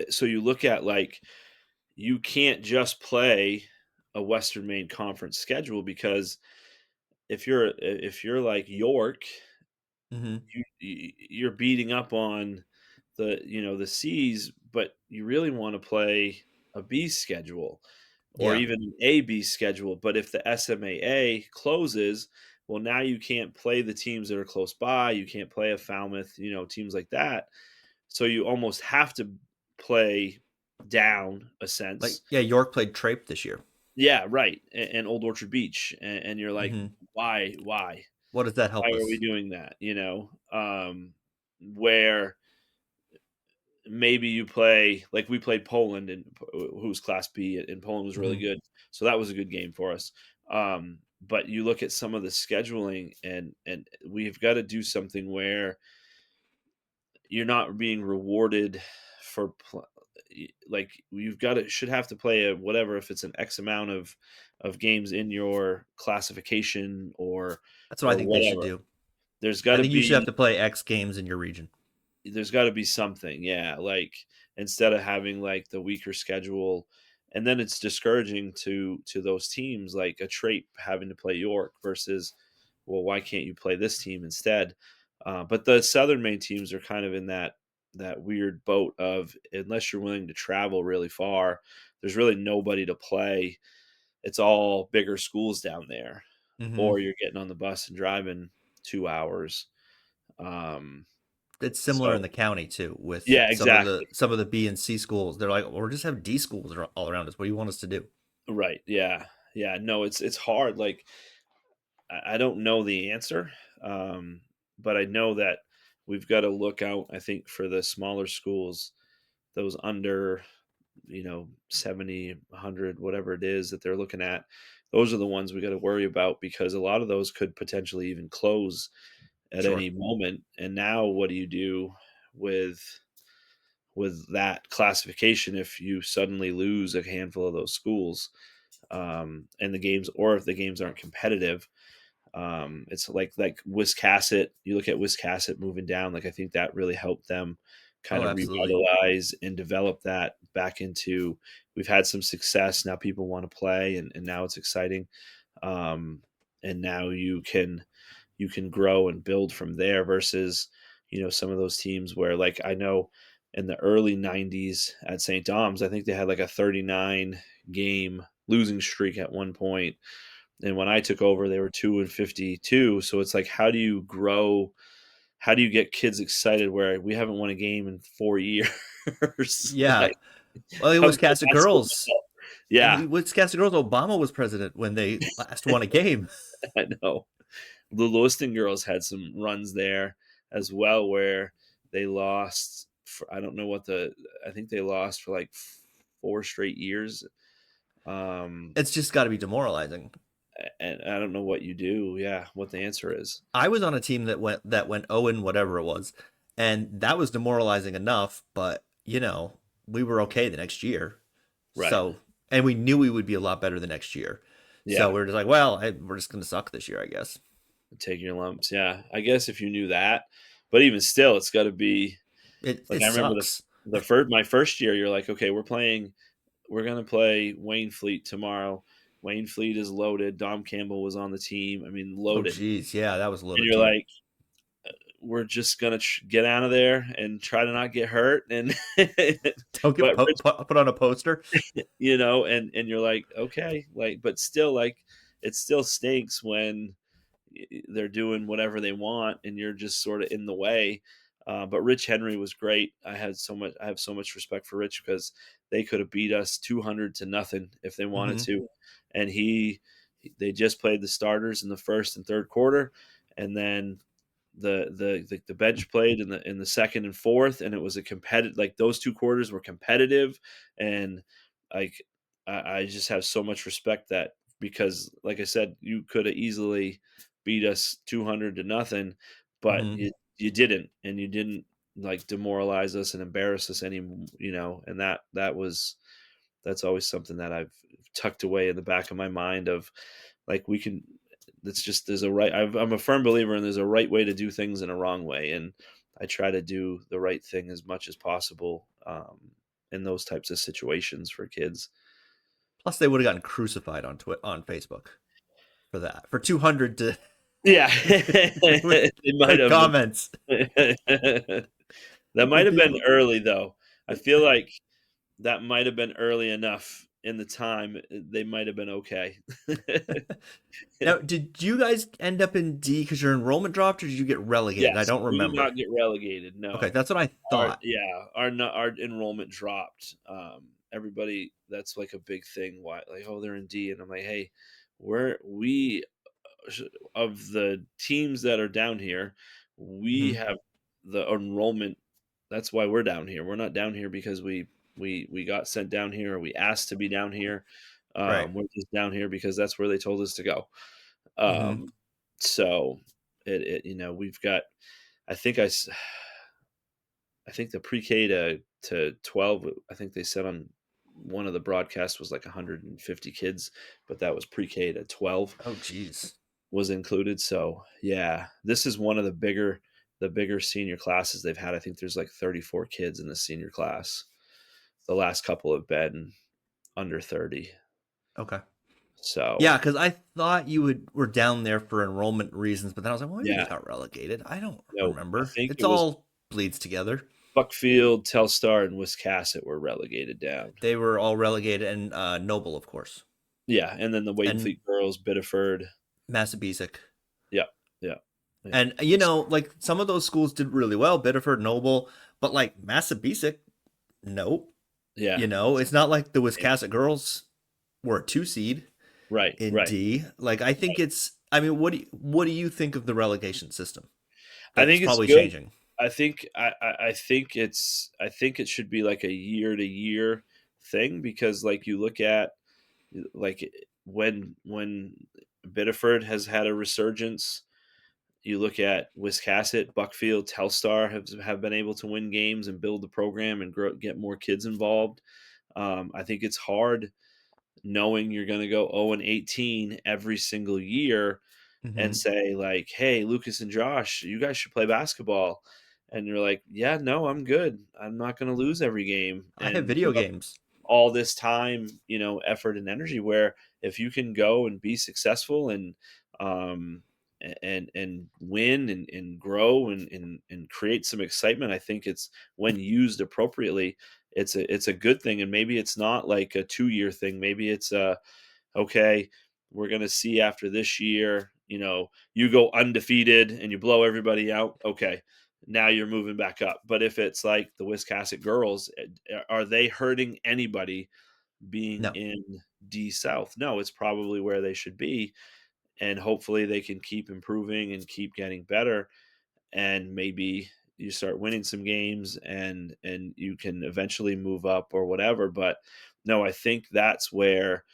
So you look at like you can't just play a Western Maine Conference schedule because if you're like York, Hmm. you're beating up on the C's, but you really want to play a B schedule or Yeah. even an A B schedule. But if the SMAA closes, well, now you can't play the teams that are close by. You can't play a Falmouth, teams like that. So you almost have to play down a Like, sense. yeah, York played Trape this year. Yeah, right. And Old Orchard Beach, and you're like, Hmm. why? What does that Why help are we us? doing that? Where maybe you play like we played Poland and who's Class B, and Poland was really Hmm. good, so that was a good game for us. But you look at some of the scheduling, and we've got to do something where you're not being rewarded for like you've got to should have to play a whatever if it's an X amount of games in your classification That's what I or think they should whatever. do. There's got I to think you should have be to play X games in your region. there's got to be something, yeah, like instead of having like the weaker schedule, and then it's discouraging to those teams like a Trape having to play York versus, well, why can't you play this team instead? But the Southern Maine teams are kind of in that weird boat of unless you're willing to travel really far, there's really nobody to play. It's all bigger schools down there, Hmm. or you're getting on the bus and driving 2 hours. Um, It's similar in so the county too, with yeah, exactly. some of the B and C schools. They're like, well, we're just have D schools all around us. What do you want us to do? Right. Yeah. Yeah. No, it's hard. Like I don't know the answer, but I know that we've got to look out. I think for the smaller schools, those under 70, 100, whatever it is that they're looking at, those are the ones we got to worry about because a lot of those could potentially even close at Sure. any moment. And now, what do you do with that classification if you suddenly lose a handful of those schools? And the games, or if the games aren't competitive, it's like Wiscasset. You look at Wiscasset moving down. Like I think that really helped them kind Oh, of absolutely. revitalize and develop that back into. We've had some success now. People want to play, and now it's exciting. Um, and now you can grow and build from there versus some of those teams where like I know in the early 90s at St. Dom's I think they had like a 39 game losing streak at one point, and when I took over they were 2-52. So it's like how do you grow, how do you get kids excited where we haven't won a game in 4 years? Yeah. Like Well, it how was good Cast of that's supposed Girls. to feel. Yeah, With Cast of Girls, Obama was president when they last won a game. I know. The Lewiston girls had some runs there as well where they lost for, I don't know what I think they lost for like 4 straight years. Um It's just got to be demoralizing. and I don't know what you do. Yeah, what the answer is. I was on a team that went 0 and whatever it was, and that was demoralizing enough. But we were okay the next year. Right. So, and we knew we would be a lot better the next year. So Yeah. we are just like, well, we're just gonna suck this year, I guess. Take your lumps. Yeah. I guess if you knew that, but even still, it's got to be It like I remember sucks. the first my first year. You're like, okay, we're gonna play Wayne Fleet tomorrow. Wayne Fleet is loaded. Dom Campbell was on the team. I mean, Oh, loaded. geez, yeah, that was a And loaded you're team. like, we're just gonna get out of there and try to not get hurt. And Don't get but Rich, put on a poster. and you're like, okay, like, but still, like, it still stinks when they're doing whatever they want and you're just sort of in the way. But Rich Henry was great. I have so much respect for Rich because they could have beat us 200 to nothing if they wanted Hmm. to. And they just played the starters in the first and third quarter. And then the bench played in the second and fourth, and it was a competitive, like those 2 quarters were competitive. And like I just have so much respect that because like I said, you could have easily beat us 200 to nothing, but Hmm. you didn't, and you didn't like demoralize us and embarrass us any, and that's always something that I've tucked away in the back of my mind of like we can that's just there's a right I'm a firm believer in there's a right way to do things and a wrong way, and I try to do the right thing as much as possible in those types of situations for kids. Plus, they would have gotten crucified on Facebook for that for 200 to Yeah. with They might like have comments. that might Like have been people. early though. I feel like that might have been early enough in the time. They might have been okay. Now, did you guys end up in D because your enrollment dropped, or did you get relegated? I Yes, don't we did remember. not get relegated. Okay, No, that's what I our thought. yeah, our enrollment dropped. Everybody, that's like a big thing. Why, like, oh, they're in D, and I'm like, hey, we of the teams that are down here, we Hmm. have the enrollment. That's why we're down here. We're not down here because we got sent down here or we asked to be down here. Right. We're just down here because that's where they told us to go. Hmm. Um, so we've got. I think I think the pre-K to 12. I think they said on one of the broadcasts was like 150 kids, but that was pre-K to 12 Oh, geez. was included. So yeah, this is one of the bigger senior classes they've had. I think there's like 34 kids in the senior class. The last couple have been under 30. Okay. So Yeah, because I thought you were down there for enrollment reasons, but then I was like, well, maybe they yeah, got relegated. I don't no, I remember. think It's it was all bleeds together. Buckfield, Telstar, and Wiscasset were relegated down. They were all relegated, and Noble, of course, Yeah, and then the and Wadenfleet girls, Biddeford. Massabesic. Yeah, yeah, yeah. And like some of those schools did really well, Biddeford, Noble, but like Massabesic, nope. Yeah, It's not like the Wiscasset girls were a 2 seed right, in right. D. Like I think it's. I mean, what do you think of the relegation system? I That's think it's probably good. changing. I think it should be like a year to year thing because like you look at like when Biddeford has had a resurgence, you look at Wiscasset, Buckfield, Telstar have been able to win games and build the program and get more kids involved. I think it's hard knowing you're going to go 0 and 18 every single year and Hmm. say like, "Hey, Lucas and Josh, you guys should play basketball." And you're like, "Yeah, no, I'm good. I'm not going to lose every game I have and video put up games. all this time, effort and energy where if you can go and be successful um and win and grow and create some excitement, I think it's when used appropriately, it's a good thing. And maybe it's not like a 2 year thing. Maybe it's okay, we're going to see after this year, you go undefeated and you blow everybody out. Okay, now you're moving back up. But if it's like the Wiscasset girls, are they hurting anybody being No, in D South? No, it's probably where they should be. And hopefully they can keep improving and keep getting better. And maybe you start winning some games and you can eventually move up or whatever. But no, I think that's where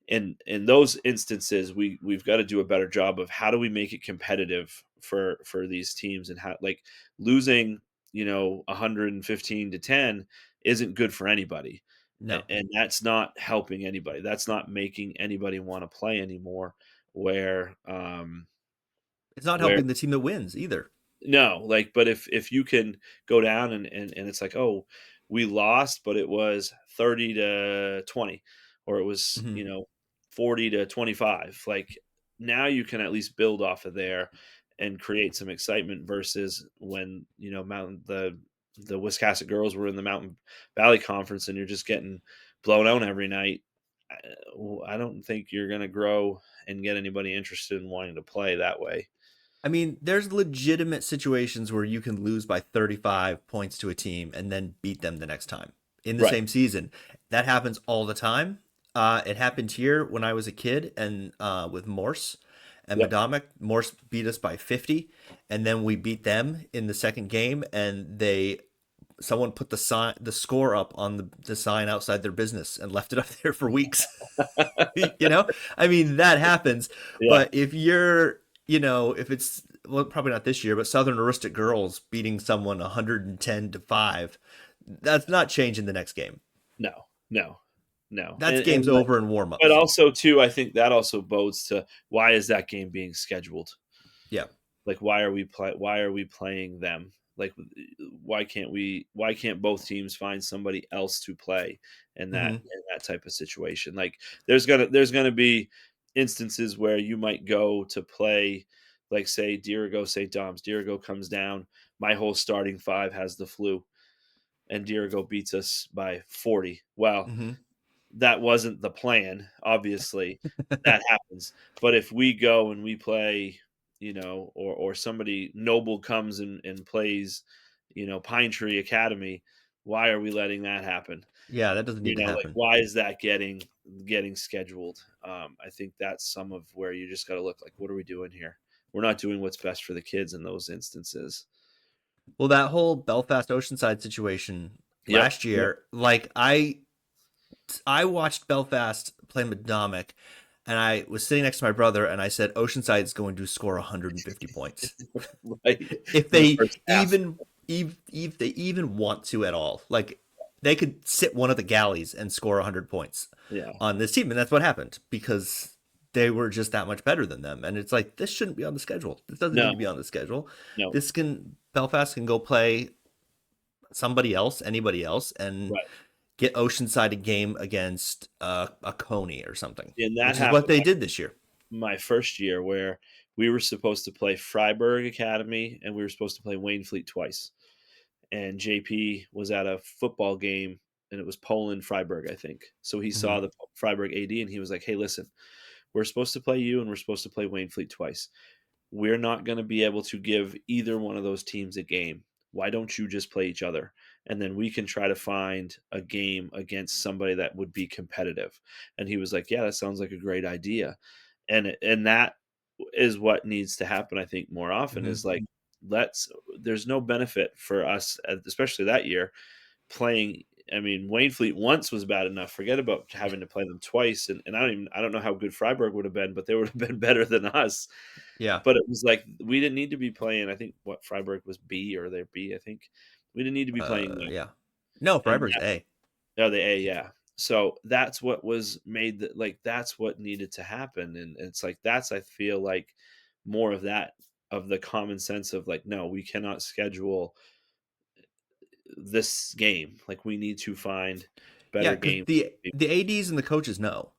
in those instances, we've got to do a better job of how do we make it competitive for these teams, and how, like, losing 115-10 isn't good for anybody, No, and that's not helping anybody. That's not making anybody want to play anymore. Where it's not where helping the team that wins either. no, like, but if you can go down and it's like, oh, we lost, but it was 30-20, or it was, Hmm. 40-25. Like, now you can at least build off of there and create some excitement, versus when, Mountain the Wiscasset girls were in the Mountain Valley Conference and you're just getting blown out every night. I don't think you're going to grow and get anybody interested in wanting to play that way. I mean, there's legitimate situations where you can lose by 35 points to a team and then beat them the next time in the Right. same season. That happens all the time. It happened here when I was a kid, and with Morse and Yep. Madomic. Morse beat us by 50, and then we beat them in the second game, and someone put the score up on the sign outside their business and left it up there for weeks. I mean, that happens. Yeah. But if it's, well, probably not this year, but Southern Aristic girls beating someone 110-5, that's not changing the next game. No, no, no. That's And game's over in but warm-ups. also too, I think that also bodes to, why is that game being scheduled? Yeah. Like, why are we playing them? Like, why can't both teams find somebody else to play in that Hmm. in that type of situation? Like, there's gonna be instances where you might go to play, like, say, Dirigo St. Dom's. Dirigo comes down, my whole starting five has the flu, and Dirigo beats us by 40. Well, Hmm. that wasn't the plan, obviously. That happens. But if we go and we play, or somebody noble comes and plays, Pine Tree Academy, why are we letting that happen? Yeah, that doesn't need to Like, happen. why is that getting scheduled? I think that's some of where you just got to look, like, what are we doing here? We're not doing what's best for the kids in those instances. Well, that whole Belfast Oceanside situation Yep. last Yep. year, like I watched Belfast play Madomic, and I was sitting next to my brother, and I said Oceanside's going to score 150 points Right. if In the they first half. if they even want to at all. Like, they could sit one of the galleys and score 100 points Yeah. on this team, and that's what happened because they were just that much better than them. And it's like, this shouldn't be on the schedule. This doesn't need No. to be on the schedule. No. Belfast can go play somebody else, anybody else, and Right. get Oceanside a game against a Coney or something, And that which is what happened they did this year. my first year, where we were supposed to play Freiburg Academy and we were supposed to play Waynefleet twice. And JP was at a football game, and it was Poland Freiburg, I think. So he Hmm. saw the Freiburg AD and he was like, "Hey, listen, we're supposed to play you and we're supposed to play Waynefleet twice. We're not going to be able to give either one of those teams a game. Why don't you just play each other? And then we can try to find a game against somebody that would be competitive." And he was like, "Yeah, that sounds like a great idea." And that is what needs to happen, I think, more often, Hmm. is like, let's there's no benefit for us, especially that year, playing. I mean, Waynefleet once was bad enough. Forget about having to play them twice. And I don't know how good Freiburg would have been, but they would have been better than us. Yeah. But it was like, we didn't need to be playing. I think what Freiburg was B, or they're B. I think we didn't need to be playing them. Yeah. No, And Freiburg's A. oh, the A, yeah. So that's what was made that, like, that's what needed to happen. And it's like, that's, I feel like, more of that, of the common sense of, like, no, we cannot schedule this game. Like, we need to find Yeah, better because games. the ads and the coaches know.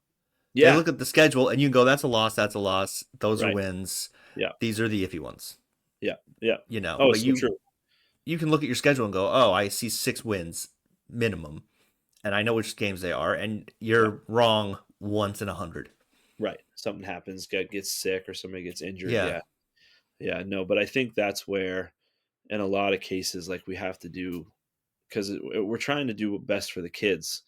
They Yeah. look at the schedule and you can go, that's a loss, that's a loss. Those are Right. wins. Yeah. These are the iffy ones. Yeah. Yeah. Oh, But so true. you can look at your schedule and go, oh, I see 6 wins minimum, and I know which games they are, and Yeah. you're wrong once in 100. Right. Something happens, gets sick, or somebody gets injured. Yeah. Yeah. Yeah. No, but I think that's where, in a lot of cases, like, we have to do, because we're trying to do best for the kids.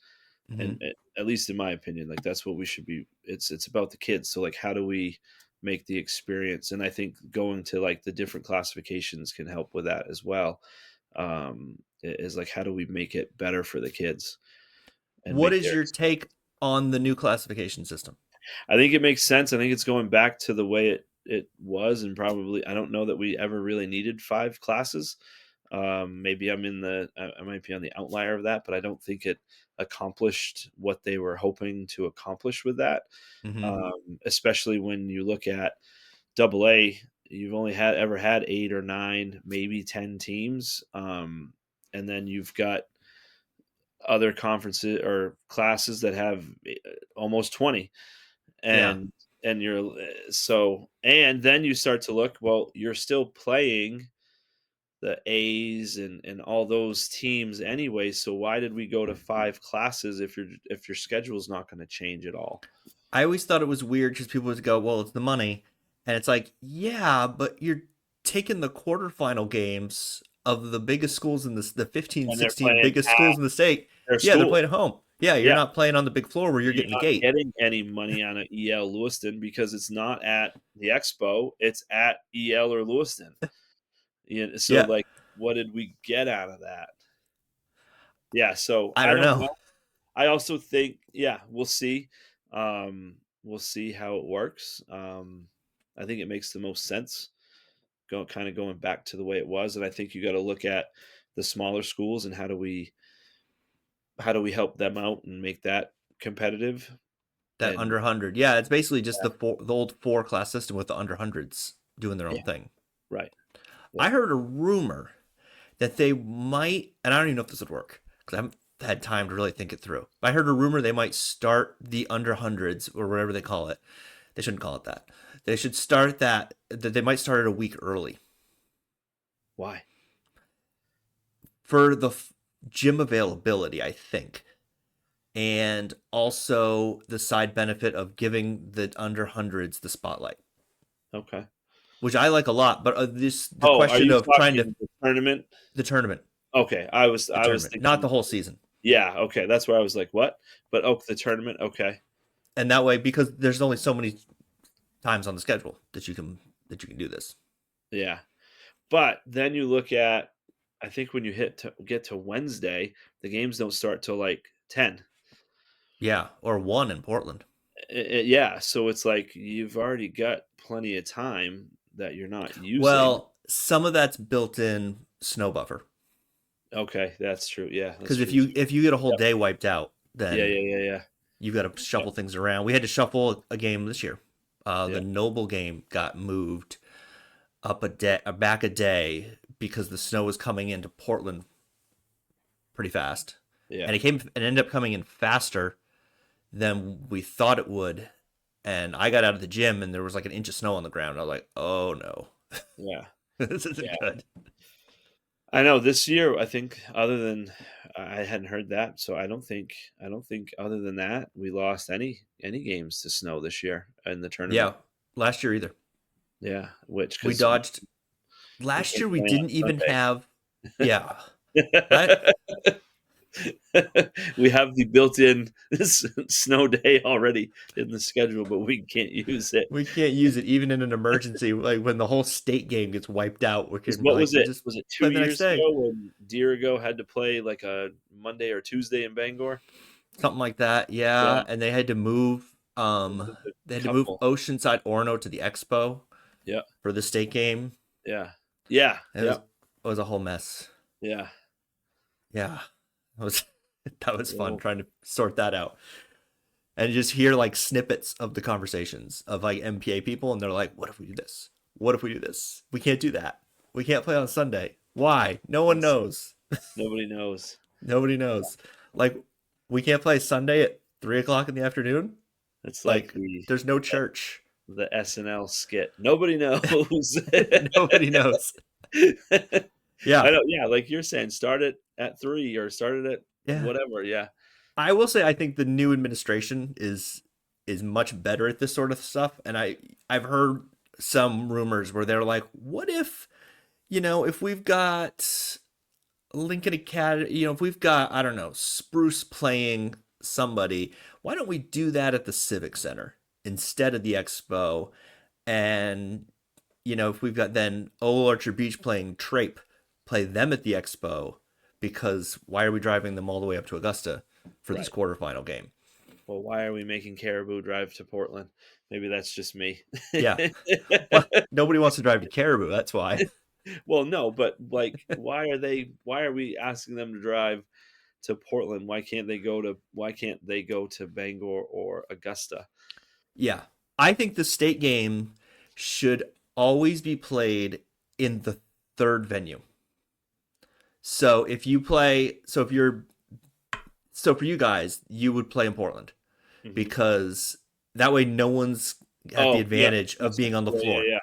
Hmm. And at least in my opinion, like, that's what we should be. It's about the kids. So, like, how do we make the experience? And I think going to, like, the different classifications can help with that as well. Is like, how do we make it better for the kids and What make is their, your take on the new classification system? I think it makes sense. I think it's going back to the way it was, and probably I don't know that we ever really needed 5 classes. Maybe I might be on the outlier of that, but I don't think it accomplished what they were hoping to accomplish with that. Hmm. Especially when you look at Double A, you've only ever had 8 or 9, maybe 10 teams, and then you've got other conferences or classes that have almost 20, Yeah. and and then you start to look, well, you're still playing the A's and all those teams anyway, so why did we go to 5 classes if your schedule is not going to change at all? I always thought it was weird because people would go, well, it's the money. And it's like, yeah, but you're taking the quarterfinal games of the biggest schools in the 15, And they're 16 playing biggest at schools in the state. their Yeah, they're school. playing at home. Yeah, you're Yeah, not playing on the big floor where you're you're getting the not gate. getting any money on a EL Lewiston because it's not at the Expo, it's at EL or Lewiston. So, Yeah, like, what did we get out of that? Yeah, so I I don't don't know. know. I also think, yeah, we'll see. We'll see how it works. I think it makes the most sense going back to the way it was, and I think you got to look at the smaller schools and how do we help them out and make that competitive. That And under 100. Yeah, it's basically just the old 4 class system with the under hundreds doing their yeah, own thing. right. Yeah. I heard a rumor that they might, and I don't even know if this would work because I haven't had time to really think it through. But I heard a rumor they might start the under hundreds or whatever they call it. They shouldn't call it that. They should start that they might start it a week early Why? for the gym availability, I think. And also the side benefit of giving the under hundreds the spotlight, Okay. which I like a lot. But the Oh, are question you of trying to talking the tournament? the tournament, Okay, I was not thinking, the whole season. yeah, okay, that's where I was like, what? But the tournament, okay, And that way, because there's only so many times on the schedule that you can do this. yeah. But then you look at, I think when you get to Wednesday, the games don't start till like 10. Yeah, or one in Portland. Yeah, so it's like you've already got plenty of time that you're not using. Well, some of that's built in snow buffer Okay, that's true. Yeah, that's because if true you too. if you get a whole Yep. day wiped out, Yeah, then yeah, yeah, yeah. you've got to Yep. shuffle things around. We had to shuffle a game this year. The Yeah, Noble game got moved up a day, back a day because the snow was coming into Portland pretty fast, yeah. and it ended up coming in faster than we thought it would. And I got out of the gym and there was like an inch of snow on the ground. I was like, oh no, Yeah. this isn't Yeah. good. I know this year, I think other than I hadn't heard that, so I don't think other than that we lost any games to snow this year in the tournament. Yeah, last year either. Yeah, which We because dodged. we Last can year we play didn't even on have. Yeah, that Sunday. We have the built-in snow day already in the schedule, but we can't use it. we can't use it even in an emergency. Like when the whole state game gets wiped out, we 'Cause can be what like, was we it? just Was it play 2 the next years day, ago when Dirigo had to play like a Monday or Tuesday in Bangor? something like that. Yeah, Yeah, and they had to move. we moved a They had to move couple. Oceanside Orono to the Expo Yeah, for the state game. yeah, yeah, yeah, It was a whole mess. yeah. Yeah, it was that was fun Well, trying to sort that out and just hear like snippets of the conversations of like MPA people, and they're like, "What if we do this? What if we do this? We can't do that. We can't play on Sunday. Why? No one it's knows. nobody knows. Nobody knows. Like, we can't play Sunday at 3 o'clock in the afternoon. It's like Like, there's no church. the SNL skit. Nobody knows. Nobody knows. I Yeah, know, yeah, like you're saying, start it at 3 or start it at yeah. whatever, yeah. I will say I think the new administration is much better at this sort of stuff, and I've heard some rumors where they're like, what if, if we've got Lincoln Academy, if we've got, I don't know, Spruce playing somebody, why don't we do that at the Civic Center instead of the Expo? And if we've got then Old Orchard Beach playing Trape, play them at the Expo, because why are we driving them all the way up to Augusta for this Right. quarterfinal game? Well, why are we making Caribou drive to Portland? Maybe that's just me. Yeah. Well, nobody wants to drive to Caribou. That's why. Well, no, but like, why are we asking them to drive to Portland? Why can't they go to Bangor or Augusta? Yeah. I think the state game should always be played in the third venue. So if you play, so if you're, so for you guys, you would play in Portland Mhm. because that way no one's at the Oh, yeah. advantage of being on the Yeah, yeah, floor, yeah.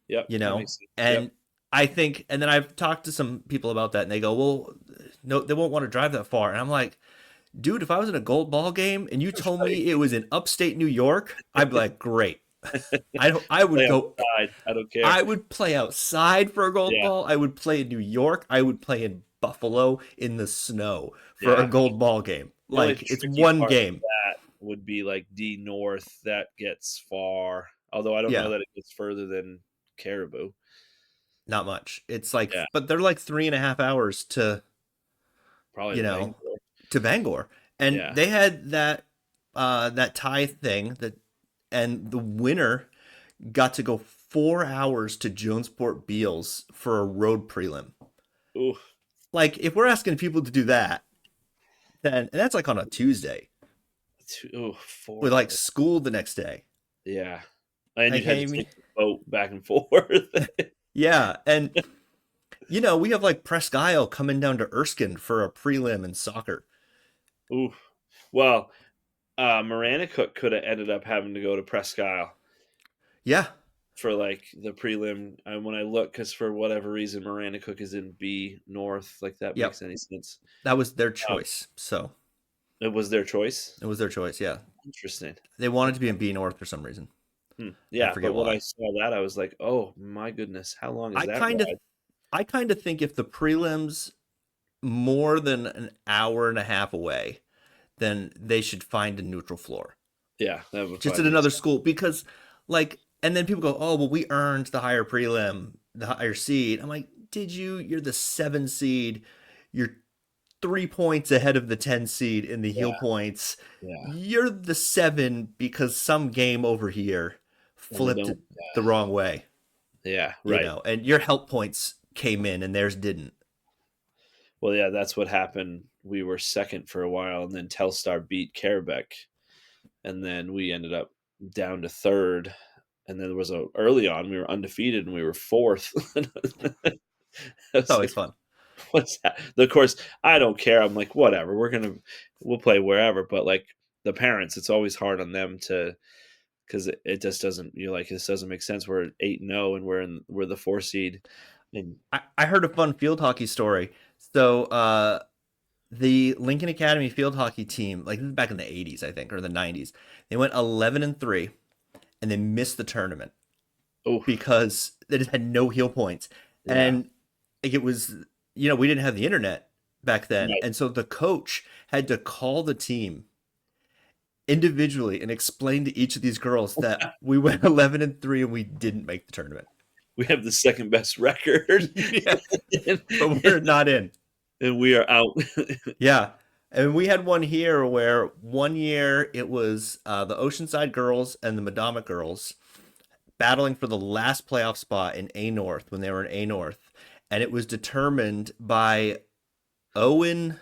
Yep, you that know? makes sense. Yep. And I think, and then I've talked to some people about that and they go, well, no, they won't want to drive that far. And I'm like, dude, if I was in a gold ball game and you told Right. me it was in upstate New York, I'd be like, great. I would Play go, outside. I don't care. I would play outside for a gold Yeah, ball. I would play in New York. I would play in Buffalo in the snow for a yeah. gold ball game. The only Like it's tricky one part of game. that would be like D North. That gets far. Although I don't know Yeah, that it gets further than Caribou. not much. It's like, Yeah, but they're like 3.5 hours to, probably you to know, Bangor. to Bangor. And Yeah. they had that tie thing that, and the winner got to go 4 hours to Jonesport Beals for a road prelim. Ooh. Like if we're asking people to do that, then and that's like on a Tuesday Ooh, with 4 like hours. school the next day. Yeah. And you Like, had hey, to take the boat back and forth. yeah, and we have like Presque Isle coming down to Erskine for a prelim in soccer. Ooh. Well, Maranicook could have ended up having to go to Presque Isle Yeah, for like the prelim. And when I look, because for whatever reason, Maranicook is in B North, like that yep, makes any sense. that was their Um, choice. So it was their choice. it was their choice. Yeah, Interesting. they wanted to be in B North for some reason. Hmm. I Yeah, forget but when I why. saw that, I was like, "Oh my goodness, how long is I that kind of, ride?" I kind of think if the prelims more than an hour and a half away, then they should find a neutral floor. Yeah, that would Just probably at make another sense. school because like and then people go, oh well, we earned the higher prelim, the higher seed. I'm like, did you? You're the 7 seed. You're 3 points ahead of the 10 seed in the heel Yeah, points. yeah, You're the 7 because some game over here and they flipped don't. it the wrong way, Yeah, right. and your help points came in and theirs didn't. Well, yeah, that's what happened. We were second for a while, and then Telstar beat Kerbeck, and then we ended up down to third. And then there was a early on we were undefeated and we were fourth. I It's was always like, fun. what's that? Of course, I don't care. I'm like, whatever. We'll play wherever. But like the parents, it's always hard on them to because it just doesn't. You're like, this doesn't make sense. We're 8-0 and we're the 4 seed, and I heard a fun field hockey story. So the Lincoln Academy field hockey team, like this is back in the 80s, I think, or the 90s, they went 11-3 and they missed the tournament oh because they just had no heel points. yeah, And like, it was, we didn't have the internet back then. right. And so the coach had to call the team individually and explain to each of these girls that we went 11-3 and we didn't make the tournament. We have the second best record, Yeah, and, but we're not in. and we are out. Yeah. And we had one here where one year it was the Oceanside girls and the Madama girls battling for the last playoff spot in A North when they were in A North. And it was determined by Owen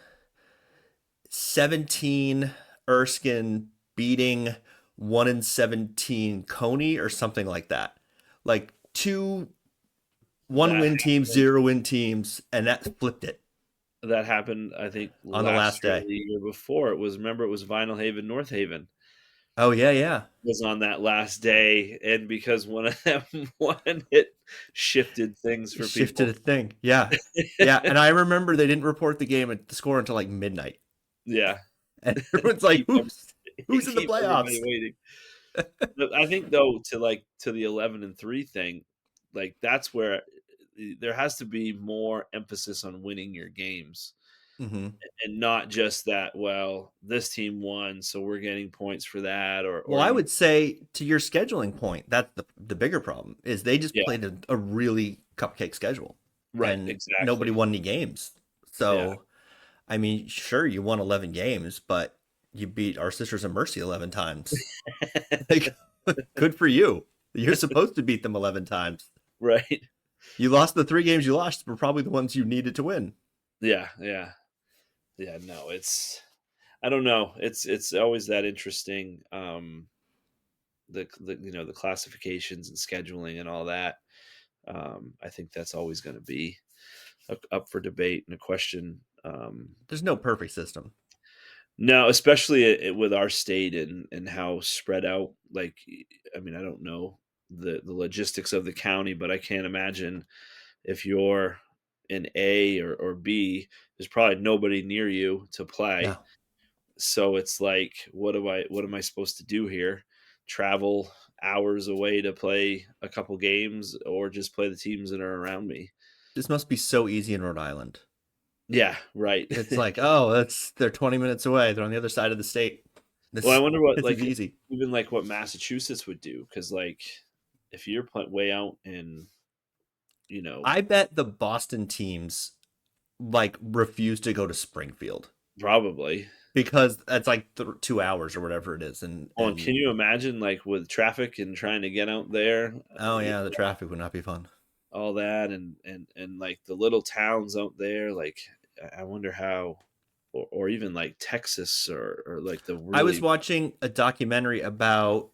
17 Erskine beating 1-17 Coney or something like that. Like two one that win teams, 0 win teams, and that flipped it that happened. I think on the last last year, or day. the year before. It was Vinyl Haven, North Haven Oh yeah, yeah. was on that last day, and because one of them won, it shifted things for Shifted people. a thing. Yeah. Yeah. And I remember they didn't report the game at the score until like midnight. Yeah, And everyone's like, keep who's in the keep everybody playoffs? waiting. But I think though to the 11-3 thing, like that's where there has to be more emphasis on winning your games Hmm. and not just that. Well, this team won, so we're getting points for that, Well, or I you, would say to your scheduling point, that's the bigger problem is they just yeah, played a really cupcake schedule right, and nobody exactly, won any games. yeah, So, I mean, sure, you won 11 games, but You beat our sisters of Mercy 11 times. Like, good for you. You're supposed to beat them 11 times. Right. You lost the 3 games you lost were probably the ones you needed to win. Yeah, yeah. Yeah, no, it's I don't know. It's always that interesting the the classifications and scheduling and all that. I think that's always going to be up for debate and a question. There's no perfect system. No, especially with our state and how spread out. Like, I mean, I don't know the logistics of the county, but I can't imagine if you're in A or B, there's probably nobody near you to play. No. So it's like, what am I supposed to do here? Travel hours away to play a couple games, or just play the teams that are around me? This must be so easy in Rhode Island. Yeah, right. It's like, oh, they're 20 minutes away. They're on the other side of the state. Well, I This wonder what this is like easy. even like what Massachusetts would do, because like if you're way out in you know I bet the Boston teams like refuse to go to Springfield probably. because that's like 2 hours or whatever it is, and Oh, and can and you imagine like with traffic and trying to get out there, oh yeah, the traffic would not be fun. all that, and like the little towns out there, like I wonder how, or even like Texas or like the I was really watching a documentary about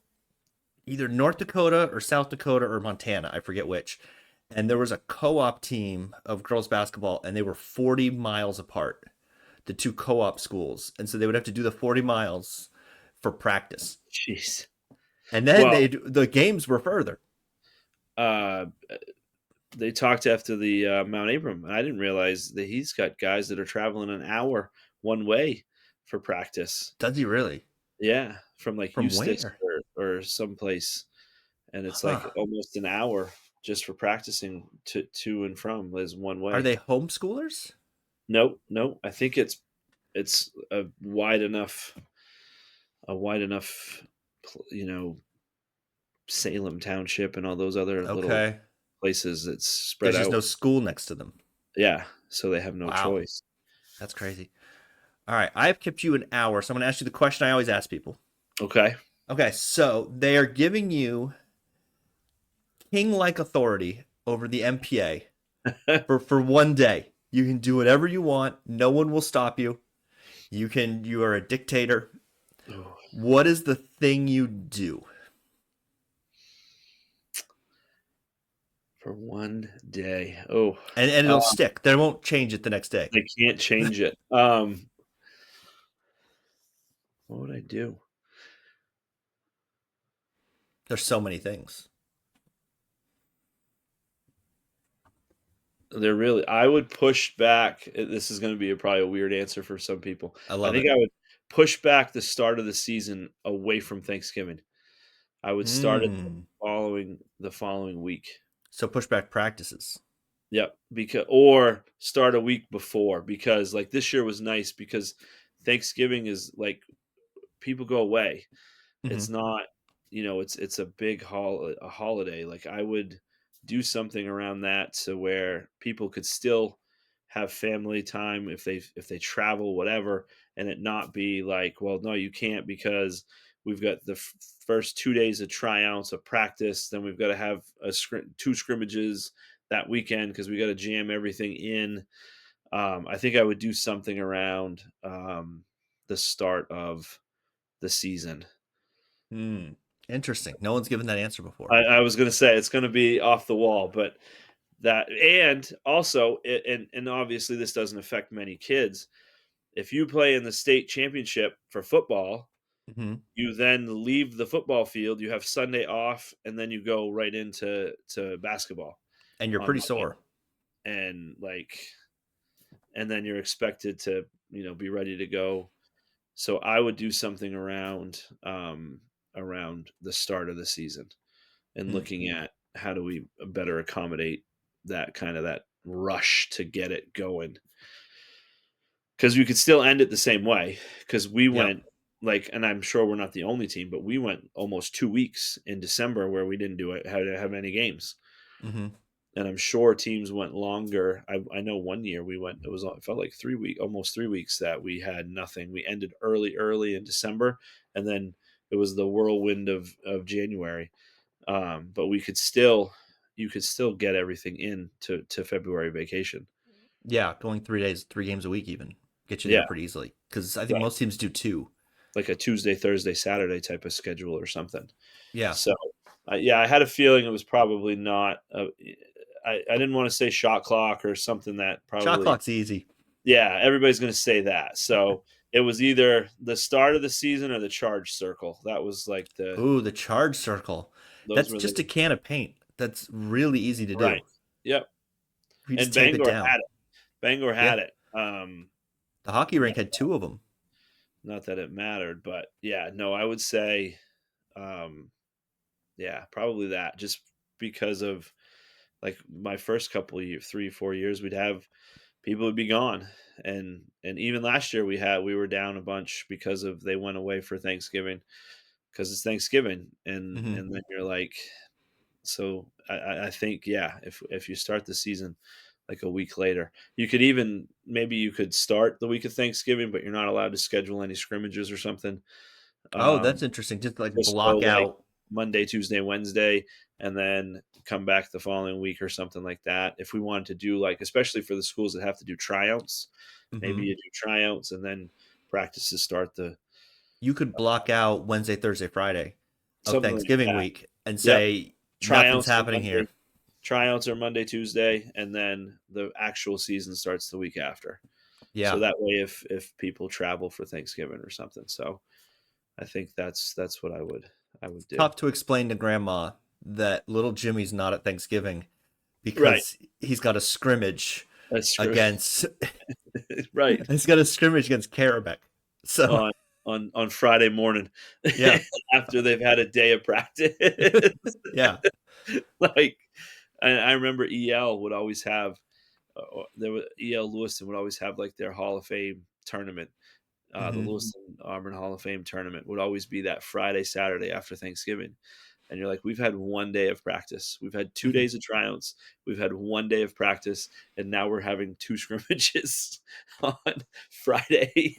either North Dakota or South Dakota or Montana, I forget which. And there was a co-op team of girls basketball, and they were 40 miles apart, the two co-op schools. And so they would have to do the 40 miles for practice. jeez. And then Well, the games were further. uh, they talked after the Mount Abram, and I didn't realize that he's got guys that are traveling an hour one way for practice. Does he really? Yeah, from like From Eustis where? or someplace, and it's like Huh. almost an hour just for practicing to and from is one Are way. they homeschoolers? No, no, I think it's a wide enough, Salem Township and all those other little Okay. places that's spread There's just no out. school next to them. Yeah, so they have no Wow. choice. That's crazy. All right. I've kept you an hour, so I'm going to ask you the question I always ask people. Okay. Okay. So they are giving you king-like authority over the MPA for one day. You can do whatever you want. No one will stop you. You are a dictator. Oh, What is the thing you do? for one day. Oh, And it'll stick. They won't change it the next day. they can't change it. What would I do? There's so many things. They're really. I would push back. This is going to be probably a weird answer for some people. I I love think it. I would push back the start of the season away from Thanksgiving. I would start it the following week. So pushback practices. Yep, because or start a week before, because like this year was nice because Thanksgiving is like people go away. It's Hmm. not, it's a big a holiday. Like I would do something around that to where people could still have family time if they travel, whatever, and it not be like, well, no, you can't because we've got the first 2 days of tryouts of practice, then we've got to have two scrimmages that weekend because we got to jam everything in. I think I would do something around the start of the season. Hmm. Interesting. No one's given that answer before. I was going to say it's going to be off the wall, but that, and also, and obviously this doesn't affect many kids. If you play in the state championship for football, Hmm. you then leave the football field. You have Sunday off, and then you go right into basketball And you're on pretty Monday, sore. and and then you're expected to be ready to go. So I would do something around the start of the season, and Hmm. looking at how do we better accommodate that rush to get it going, because we could still end it the same way, because we Yep. went like, and I'm sure we're not the only team, but we went almost 2 weeks in December where we didn't have any games. Hmm. and I'm sure teams went longer. I know one year we went. It felt like 3 weeks, almost 3 weeks that we had nothing. We ended early in December, and then it was the whirlwind of January. But you could still get everything in to February vacation. Yeah, going 3 days, 3 games a week even get you there Yeah, pretty easily. Because I think right. most teams do two. Like a Tuesday, Thursday, Saturday type of schedule or something. Yeah, So, yeah, I had a feeling it was probably not. I didn't want to say shot clock or something that shot probably. clock's easy. Yeah, everybody's going to say that. So it was either the start of the season or the charge circle. That was like Ooh, the charge circle. those That's were the just a can of paint. That's really easy to right. do. Yep. You just And tape it Bangor down. had it. Bangor Yeah, had it. the hockey Not, rink had two of them. not that it mattered, but yeah, no, I would say, um, yeah, probably that. Just because of like my first couple of years, 3, 4 years, we'd have people would be gone, and even last year we were down a bunch because of they went away for Thanksgiving because it's Thanksgiving, Hmm. and then you're like, so I think yeah, if you start the season like a week later, you could even maybe you could start the week of Thanksgiving, but you're not allowed to schedule any scrimmages or something. Oh, that's Um, interesting. Just like just go block like out. Monday, Tuesday, Wednesday, and then come back the following week or something like that. If we wanted to do like, especially for the schools that have to do tryouts, maybe Hmm. you do tryouts and then practices start the You could block out Wednesday, Thursday, Friday of something like Thanksgiving that. week and Yep. say nothing's Tryouts are happening Monday. here. Tryouts are Monday, Tuesday, and then the actual season starts the week after. So Yeah, that way, if people travel for Thanksgiving or something, so I think that's what I would do. tough to explain to grandma that little Jimmy's not at Thanksgiving Right. because he's got a scrimmage That's true. against Right. he's got a scrimmage against Karabec. So on on Friday morning yeah, after they've had a day of practice. yeah. Like I remember EL would always have there was EL Lewiston would always have like their Hall of Fame tournament. The Hmm. Lewiston Auburn Hall of Fame tournament would always be that Friday, Saturday after Thanksgiving. And you're like, we've had one day of practice. We've had two Hmm. days of tryouts. We've had one day of practice. And now we're having two scrimmages on Friday.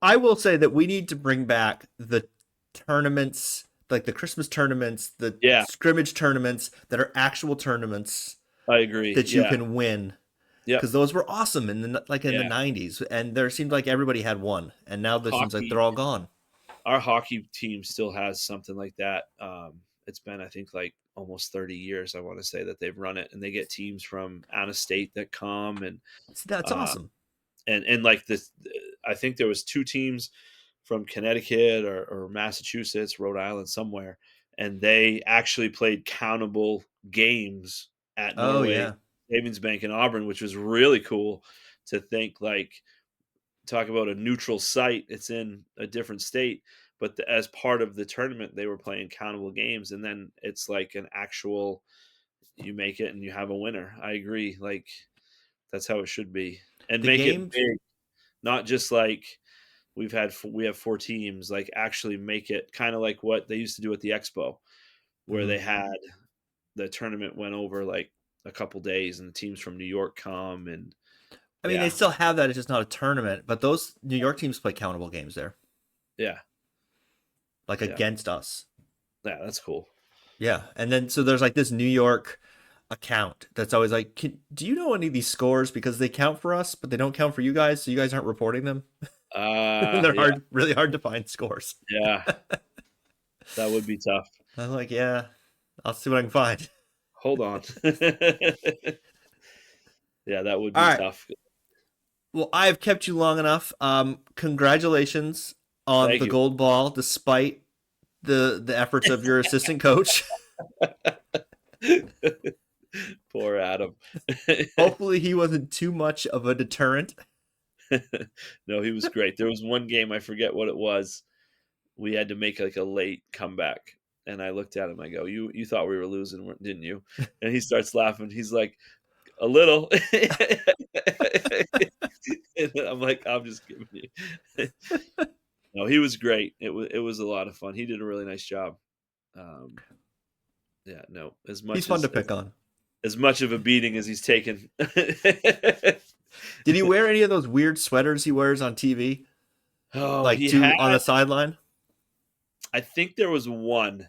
I will say that we need to bring back the tournaments, like the Christmas tournaments, the Yeah, scrimmage tournaments that are actual tournaments I agree. that you Yeah. can win Yep. because those were awesome in the Yeah. 90s, and there seemed like everybody had one, and now there seems like they're Hockey, all gone. our hockey team still has something like that. It's been, I think, like almost 30 years, I want to say, that they've run it, and they get teams from out of state that come, See, that's uh, awesome. and like this, I think there was two teams from Connecticut or Massachusetts, Rhode Island, somewhere, and they actually played countable games at Oh Norway yeah. Savings Bank in Auburn, which was really cool to think like talk about a neutral site. It's in a different state, but as part of the tournament, they were playing countable games, and then it's like an actual. You make it and you have a winner. I agree. Like that's how it should be, and The make it games. big, not just like we have four teams. Like actually make it kind of like what they used to do at the Expo, where Mhm. they had the tournament went over like a couple days, and the teams from New York come and I mean, they yeah, still have that. It's just not a tournament, but those New York teams play countable games there, yeah, like yeah, against us. yeah. That's cool. Yeah, and then so there's like this New York account that's always like, do you know any of these scores because they count for us, but they don't count for you guys, so you guys aren't reporting them. They're Yeah, really hard to find scores. yeah. That would be tough. I'm like, yeah, I'll see what I can find. Hold on. Yeah, that would All be right. tough. Well, I have kept you long enough. Congratulations on Thank the you. gold ball, despite the efforts of your assistant coach. Poor Adam. Hopefully, he wasn't too much of a deterrent. No, he was great. There was one game, I forget what it was. We had to make like a late comeback. And I looked at him, I go, you thought we were losing, didn't you? And he starts laughing. He's like, a little. And I'm like, I'm just kidding you. No, he was great. It was a lot of fun. He did a really nice job. Um, yeah, no, as He's much fun to as pick on. as much of a beating as he's taken. Did he wear any of those weird sweaters he wears on TV, Oh, like he had. to on the sideline? I think there was one.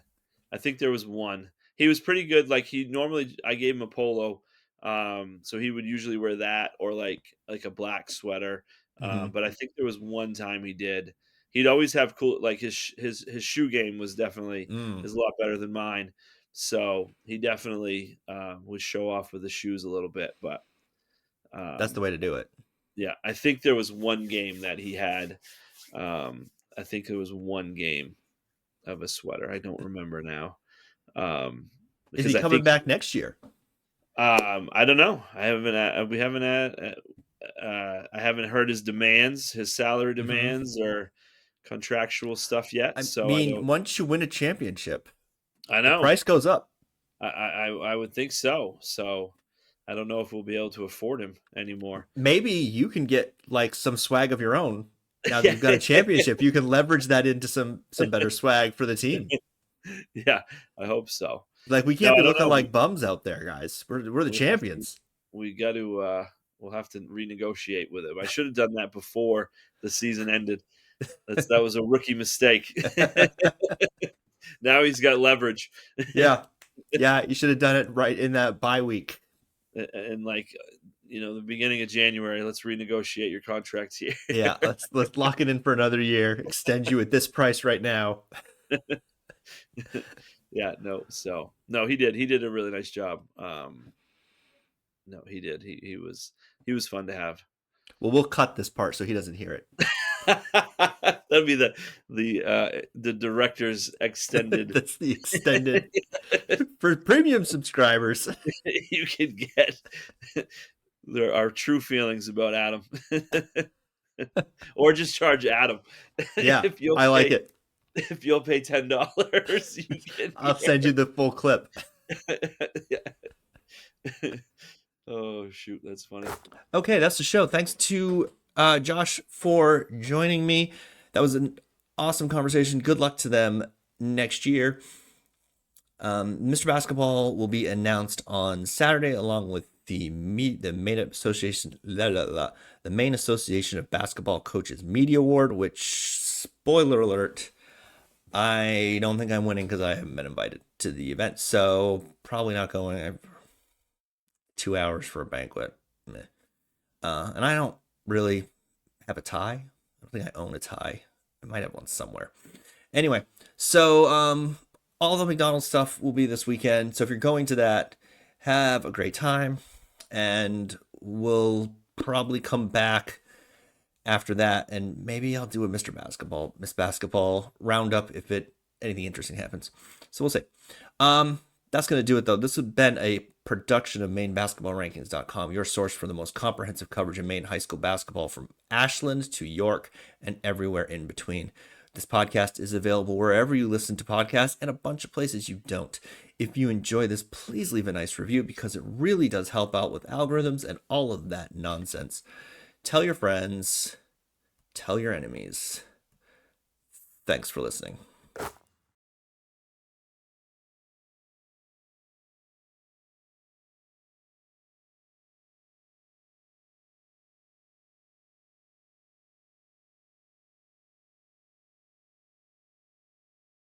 I think there was one. He was pretty good. Like he normally, I gave him a polo, so he would usually wear that or like a black sweater. Hmm. But I think there was one time he did. He'd always have cool. Like his shoe game was definitely Mm, is a lot better than mine. So he definitely would show off with the shoes a little bit. But that's the um, way to do it. yeah, I think there was one game that he had. I think it was one game of a sweater. I don't remember now. Is Because he I coming think back next year? I don't know. We haven't I haven't heard his demands, his salary Hmm. demands or contractual stuff yet. I So I mean, don't. once you win a championship, I the know. price goes up. I would think so. So I don't know if we'll be able to afford him anymore. Maybe you can get like some swag of your own. Now that you've got a championship, you can leverage that into some better swag for the team. Yeah, I hope so. Like we No, can't be I don't looking know. like bums out there, guys. We're the We have to. champions. We got to. We'll have to renegotiate with him. I should have done that before the season ended. That was a rookie mistake. Now he's got leverage, Yeah. Yeah, you should have done it right in that bye week. and the beginning of January, let's renegotiate your contract here. Yeah, let's lock it in for another year. Extend you at this price right now. Yeah, no. So no, he did a really nice job. No, he did. He was fun to have. Well, we'll cut this part so he doesn't hear it. That'd be the director's extended. That's the extended for premium subscribers. You can get there are true feelings about Adam, or just charge Adam. Yeah, if you'll I like pay, it. if you'll pay $10, you can. I'll send you the full clip. Oh shoot, that's funny. Okay, that's the show. Thanks to Josh for joining me. That was an awesome conversation. Good luck to them next year. Mr. Basketball will be announced on Saturday, along with the main association, the main association of basketball coaches media award. Which, spoiler alert, I don't think I'm winning because I haven't been invited to the event. So probably not going. I have 2 hours for a banquet. Meh. And I don't really have a tie. I don't think I own a tie. I might have one somewhere. Anyway, so all the McDonald's stuff will be this weekend. So if you're going to that, have a great time. And we'll probably come back after that. And maybe I'll do a Miss Basketball roundup if anything interesting happens. So we'll see. That's going to do it, though. This has been a production of MaineBasketballRankings.com, your source for the most comprehensive coverage of Maine high school basketball from Ashland to York and everywhere in between. This podcast is available wherever you listen to podcasts and a bunch of places you don't. If you enjoy this, please leave a nice review because it really does help out with algorithms and all of that nonsense. Tell your friends, tell your enemies. Thanks for listening.